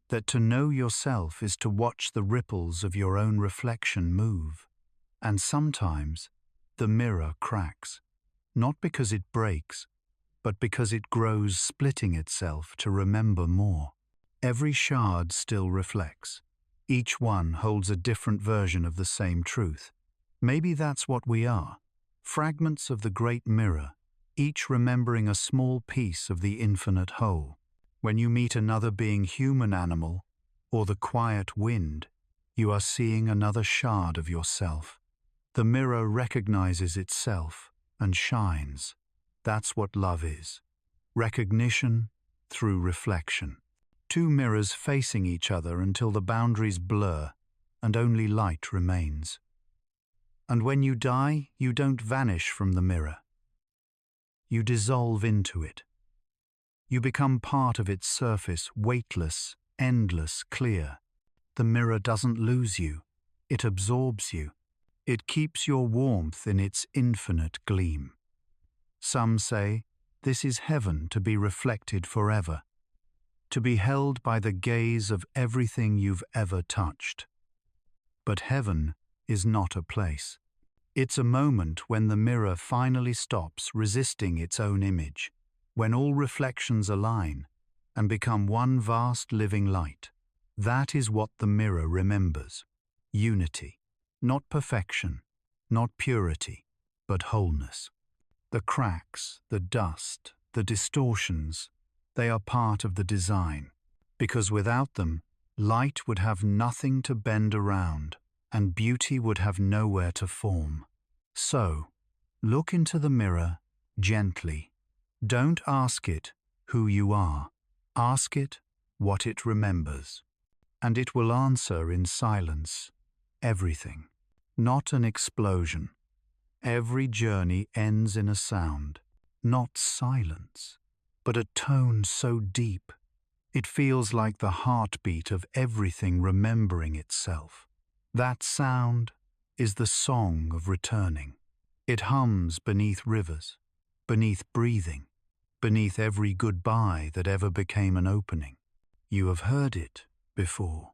that to know yourself is to watch the ripples of your own reflection move. And sometimes, the mirror cracks. Not because it breaks, but because it grows, splitting itself to remember more. Every shard still reflects. Each one holds a different version of the same truth. Maybe that's what we are, fragments of the great mirror, each remembering a small piece of the infinite whole. When you meet another being, human, animal, or the quiet wind, you are seeing another shard of yourself. The mirror recognizes itself and shines. That's what love is. Recognition through reflection. Two mirrors facing each other until the boundaries blur and only light remains. And when you die, you don't vanish from the mirror. You dissolve into it. You become part of its surface, weightless, endless, clear. The mirror doesn't lose you. It absorbs you. It keeps your warmth in its infinite gleam. Some say, this is heaven, to be reflected forever, to be held by the gaze of everything you've ever touched. But heaven is not a place. It's a moment when the mirror finally stops resisting its own image, when all reflections align and become one vast living light. That is what the mirror remembers. Unity. Not perfection, not purity, but wholeness. The cracks, the dust, the distortions, they are part of the design, because without them, light would have nothing to bend around, and beauty would have nowhere to form. So, look into the mirror gently. Don't ask it who you are. Ask it what it remembers. And it will answer in silence everything. Not an explosion. Every journey ends in a sound, not silence, but a tone so deep, it feels like the heartbeat of everything remembering itself. That sound is the song of returning. It hums beneath rivers, beneath breathing, beneath every goodbye that ever became an opening. You have heard it before.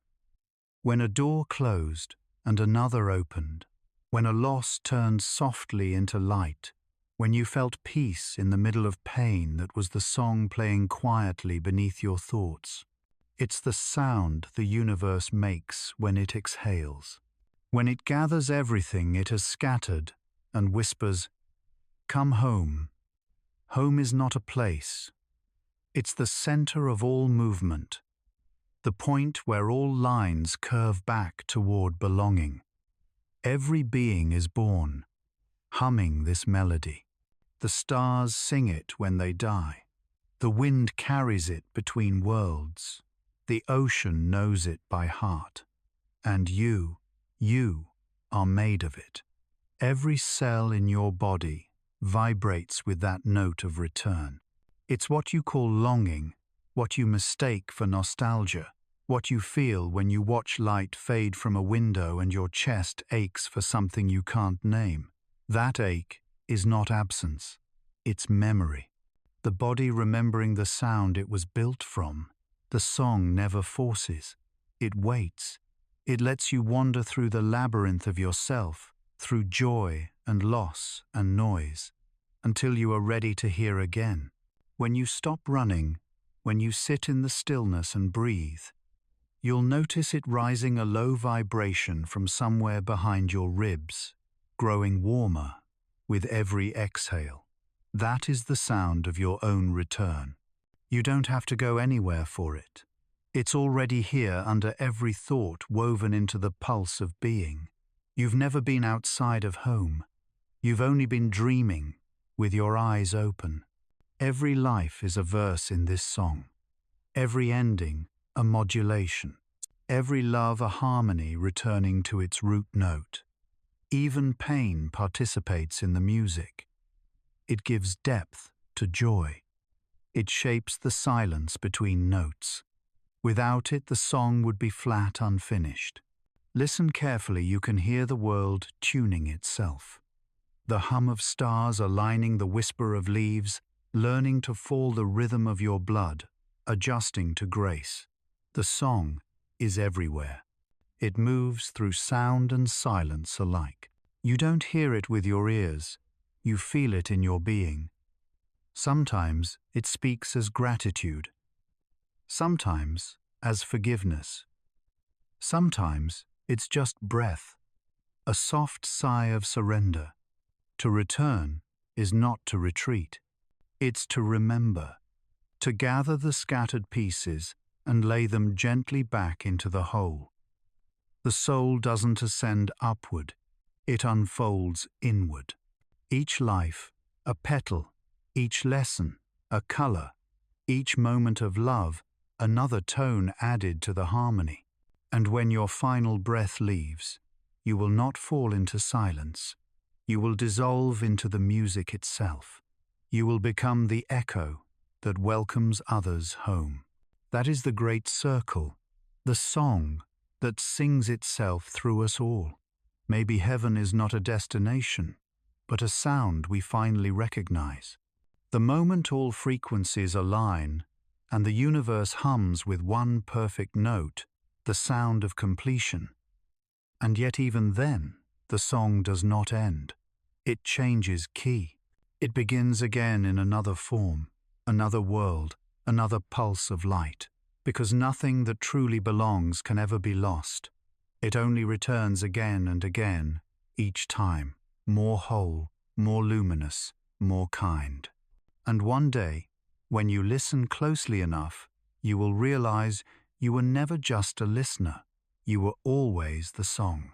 When a door closed and another opened, when a loss turned softly into light, when you felt peace in the middle of pain, that was the song playing quietly beneath your thoughts. It's the sound the universe makes when it exhales, when it gathers everything it has scattered and whispers, "Come home." Home is not a place. It's the center of all movement, the point where all lines curve back toward belonging. Every being is born, humming this melody. The stars sing it when they die. The wind carries it between worlds. The ocean knows it by heart. And you are made of it. Every cell in your body vibrates with that note of return. It's what you call longing, what you mistake for nostalgia, what you feel when you watch light fade from a window and your chest aches for something you can't name. That ache is not absence, it's memory. The body remembering the sound it was built from. The song never forces. It waits. It lets you wander through the labyrinth of yourself, through joy and loss and noise, until you are ready to hear again. When you stop running, when you sit in the stillness and breathe, you'll notice it rising a low vibration from somewhere behind your ribs, growing warmer with every exhale. That is the sound of your own return. You don't have to go anywhere for it. It's already here under every thought woven into the pulse of being. You've never been outside of home. You've only been dreaming with your eyes open. Every life is a verse in this song. Every ending a modulation. Every love a harmony returning to its root note. Even pain participates in the music. It gives depth to joy. It shapes the silence between notes. Without it, the song would be flat, unfinished. Listen carefully, you can hear the world tuning itself. The hum of stars aligning, the whisper of leaves, learning to fall, the rhythm of your blood, adjusting to grace. The song is everywhere. It moves through sound and silence alike. You don't hear it with your ears, you feel it in your being. Sometimes it speaks as gratitude. Sometimes as forgiveness. Sometimes it's just breath, a soft sigh of surrender. To return is not to retreat. It's to remember, to gather the scattered pieces and lay them gently back into the whole. The soul doesn't ascend upward, it unfolds inward. Each life, a petal, each lesson, a color, each moment of love, another tone added to the harmony. And when your final breath leaves, you will not fall into silence. You will dissolve into the music itself. You will become the echo that welcomes others home. That is the great circle, the song that sings itself through us all. Maybe heaven is not a destination, but a sound we finally recognize. The moment all frequencies align and the universe hums with one perfect note, the sound of completion. And yet even then, the song does not end. It changes key. It begins again in another form, another world, another pulse of light. Because nothing that truly belongs can ever be lost. It only returns again and again, each time, more whole, more luminous, more kind. And one day, when you listen closely enough, you will realize you were never just a listener. You were always the song.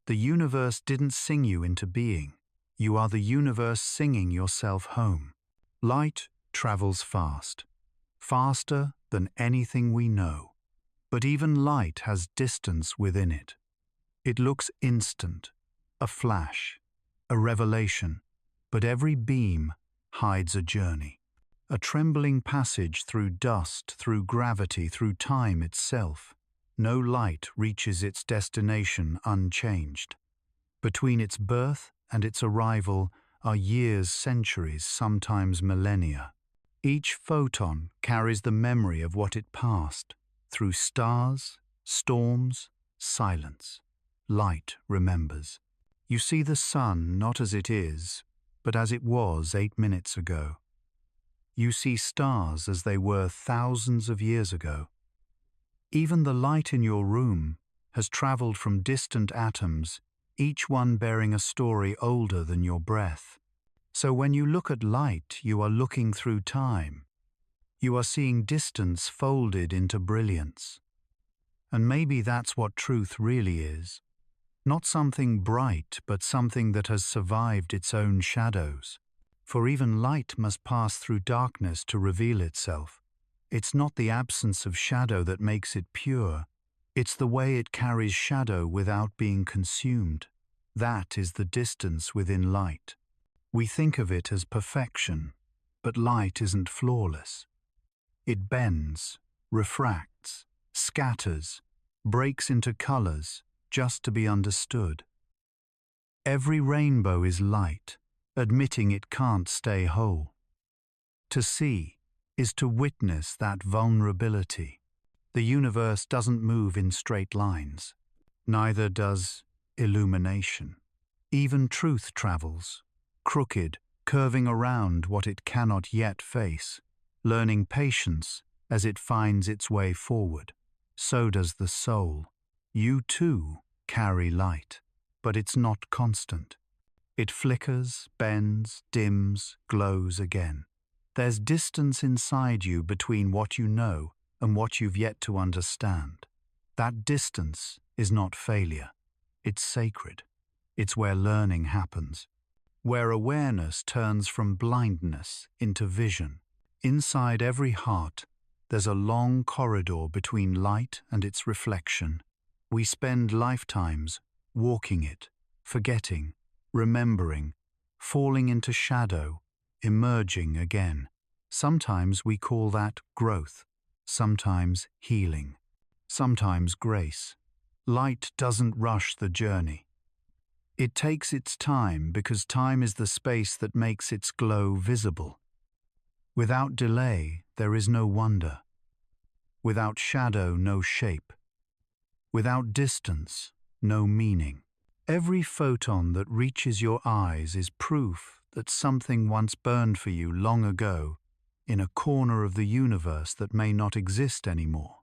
The universe didn't sing you into being. You are the universe singing yourself home. Light travels fast, faster than anything we know. But even light has distance within it. It looks instant, a flash, a revelation, but every beam hides a journey. A trembling passage through dust, through gravity, through time itself. No light reaches its destination unchanged. Between its birth and its arrival are years, centuries, sometimes millennia. Each photon carries the memory of what it passed, through stars, storms, silence. Light remembers. You see the sun not as it is, but as it was 8 minutes ago. You see stars as they were thousands of years ago. Even the light in your room has traveled from distant atoms, each one bearing a story older than your breath. So when you look at light, you are looking through time. You are seeing distance folded into brilliance. And maybe that's what truth really is. Not something bright, but something that has survived its own shadows. For even light must pass through darkness to reveal itself. It's not the absence of shadow that makes it pure. It's the way it carries shadow without being consumed. That is the distance within light. We think of it as perfection, but light isn't flawless. It bends, refracts, scatters, breaks into colors just to be understood. Every rainbow is light, admitting it can't stay whole. To see is to witness that vulnerability. The universe doesn't move in straight lines. Neither does illumination. Even truth travels, crooked, curving around what it cannot yet face, learning patience as it finds its way forward. So does the soul. You too carry light, but it's not constant. It flickers, bends, dims, glows again. There's distance inside you between what you know and what you've yet to understand. That distance is not failure. It's sacred. It's where learning happens, where awareness turns from blindness into vision. Inside every heart, there's a long corridor between light and its reflection. We spend lifetimes walking it, forgetting, remembering, falling into shadow, emerging again. Sometimes we call that growth, sometimes healing, sometimes grace. Light doesn't rush the journey. It takes its time because time is the space that makes its glow visible. Without delay, there is no wonder. Without shadow, no shape. Without distance, no meaning. Every photon that reaches your eyes is proof that something once burned for you long ago in a corner of the universe that may not exist anymore.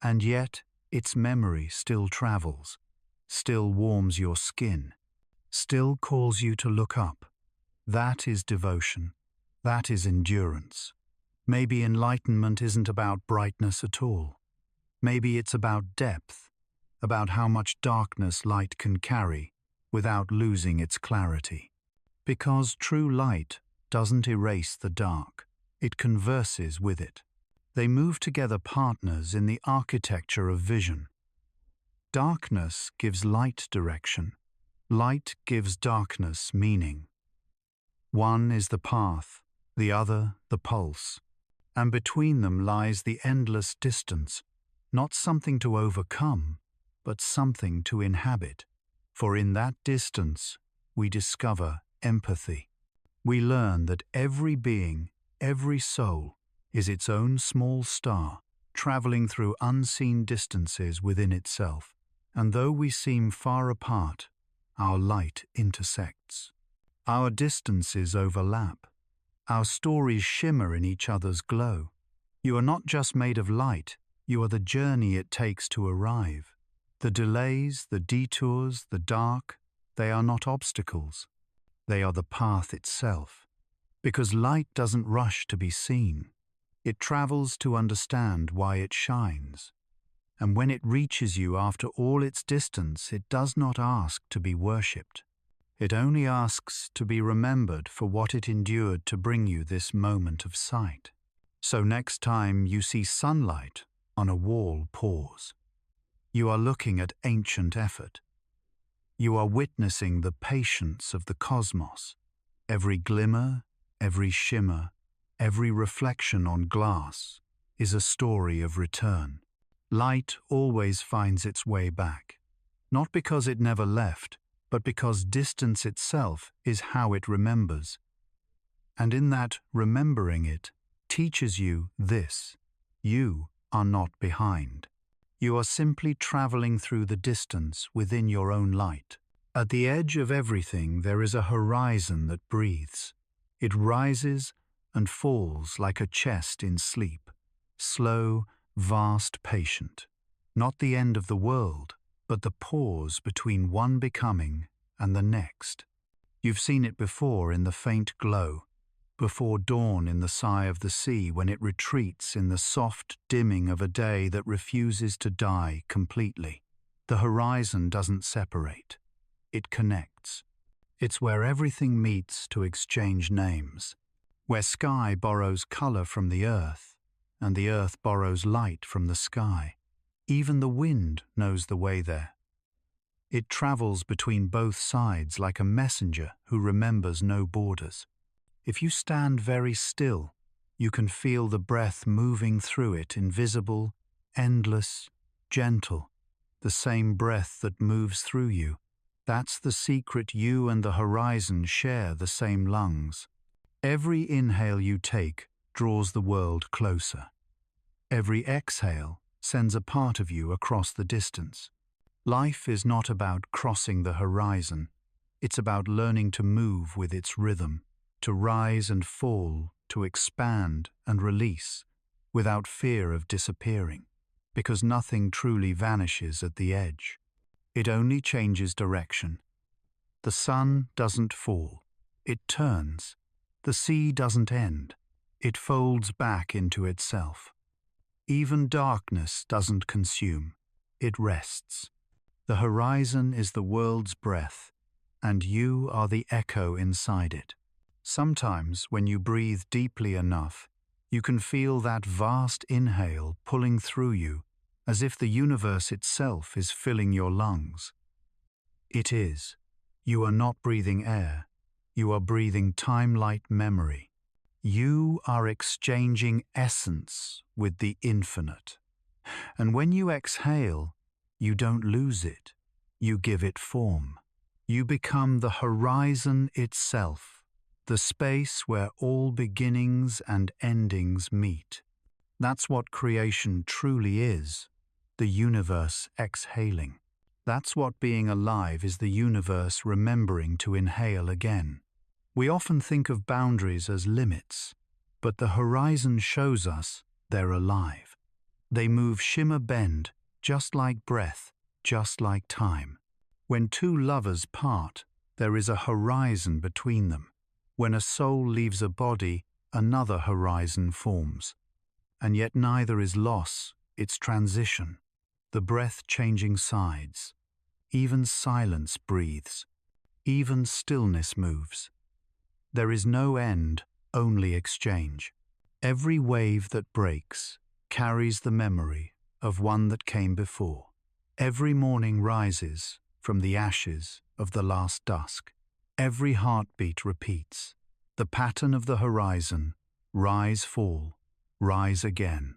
And yet, its memory still travels, still warms your skin, still calls you to look up. That is devotion. That is endurance. Maybe enlightenment isn't about brightness at all. Maybe it's about depth, about how much darkness light can carry without losing its clarity. Because true light doesn't erase the dark, it converses with it. They move together partners in the architecture of vision. Darkness gives light direction. Light gives darkness meaning. One is the path, the other the pulse. And between them lies the endless distance, not something to overcome, but something to inhabit. For in that distance, we discover empathy. We learn that every being, every soul, is its own small star, traveling through unseen distances within itself. And though we seem far apart, our light intersects. Our distances overlap. Our stories shimmer in each other's glow. You are not just made of light, you are the journey it takes to arrive. The delays, the detours, the dark, they are not obstacles. They are the path itself. Because light doesn't rush to be seen. It travels to understand why it shines. And when it reaches you after all its distance, it does not ask to be worshipped. It only asks to be remembered for what it endured to bring you this moment of sight. So next time you see sunlight on a wall, pause. You are looking at ancient effort. You are witnessing the patience of the cosmos. Every glimmer, every shimmer, every reflection on glass is a story of return. Light always finds its way back, not because it never left, but because distance itself is how it remembers. And in that remembering it teaches you this: you are not behind. You are simply traveling through the distance within your own light. At the edge of everything there is a horizon that breathes. It rises and falls like a chest in sleep, slow, vast, patient. Not the end of the world, but the pause between one becoming and the next. You've seen it before in the faint glow, before dawn in the sigh of the sea when it retreats in the soft dimming of a day that refuses to die completely. The horizon doesn't separate. It connects. It's where everything meets to exchange names, where sky borrows color from the earth, and the earth borrows light from the sky. Even the wind knows the way there. It travels between both sides like a messenger who remembers no borders. If you stand very still, you can feel the breath moving through it, invisible, endless, gentle, the same breath that moves through you. That's the secret. You and the horizon share the same lungs. Every inhale you take draws the world closer. Every exhale sends a part of you across the distance. Life is not about crossing the horizon. It's about learning to move with its rhythm, to rise and fall, to expand and release, without fear of disappearing, because nothing truly vanishes at the edge. It only changes direction. The sun doesn't fall, it turns. The sea doesn't end, it folds back into itself. Even darkness doesn't consume, it rests. The horizon is the world's breath, and you are the echo inside it. Sometimes, when you breathe deeply enough, you can feel that vast inhale pulling through you, as if the universe itself is filling your lungs. It is. You are not breathing air, you are breathing time-light memory. You are exchanging essence with the infinite. And when you exhale, you don't lose it, you give it form. You become the horizon itself, the space where all beginnings and endings meet. That's what creation truly is, the universe exhaling. That's what being alive is, the universe remembering to inhale again. We often think of boundaries as limits, but the horizon shows us they're alive. They move, shimmer, bend, just like breath, just like time. When two lovers part, there is a horizon between them. When a soul leaves a body, another horizon forms. And yet neither is loss, it's transition. The breath changing sides. Even silence breathes. Even stillness moves. There is no end, only exchange. Every wave that breaks carries the memory of one that came before. Every morning rises from the ashes of the last dusk. Every heartbeat repeats the pattern of the horizon: rise, fall, rise again.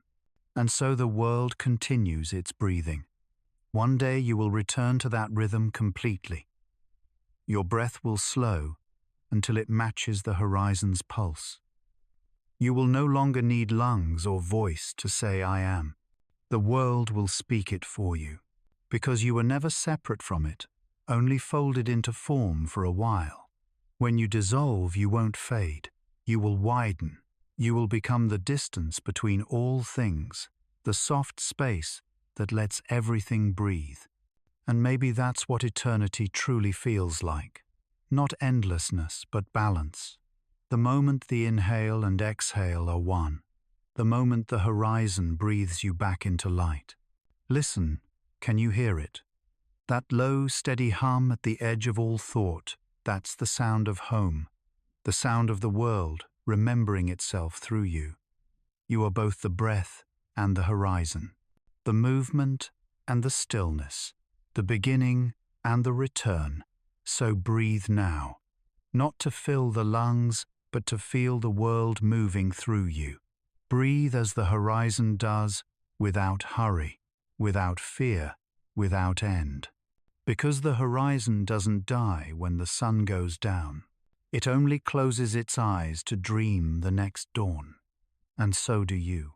And so the world continues its breathing. One day you will return to that rhythm completely. Your breath will slow until it matches the horizon's pulse. You will no longer need lungs or voice to say I am. The world will speak it for you, because you were never separate from it, only folded into form for a while. When you dissolve, you won't fade. You will widen. You will become the distance between all things, the soft space that lets everything breathe. And maybe that's what eternity truly feels like. Not endlessness, but balance. The moment the inhale and exhale are one. The moment the horizon breathes you back into light. Listen, can you hear it? That low, steady hum at the edge of all thought, that's the sound of home. The sound of the world remembering itself through you. You are both the breath and the horizon. The movement and the stillness. The beginning and the return. So breathe now. Not to fill the lungs, but to feel the world moving through you. Breathe as the horizon does, without hurry, without fear, without end. Because the horizon doesn't die when the sun goes down. It only closes its eyes to dream the next dawn. And so do you.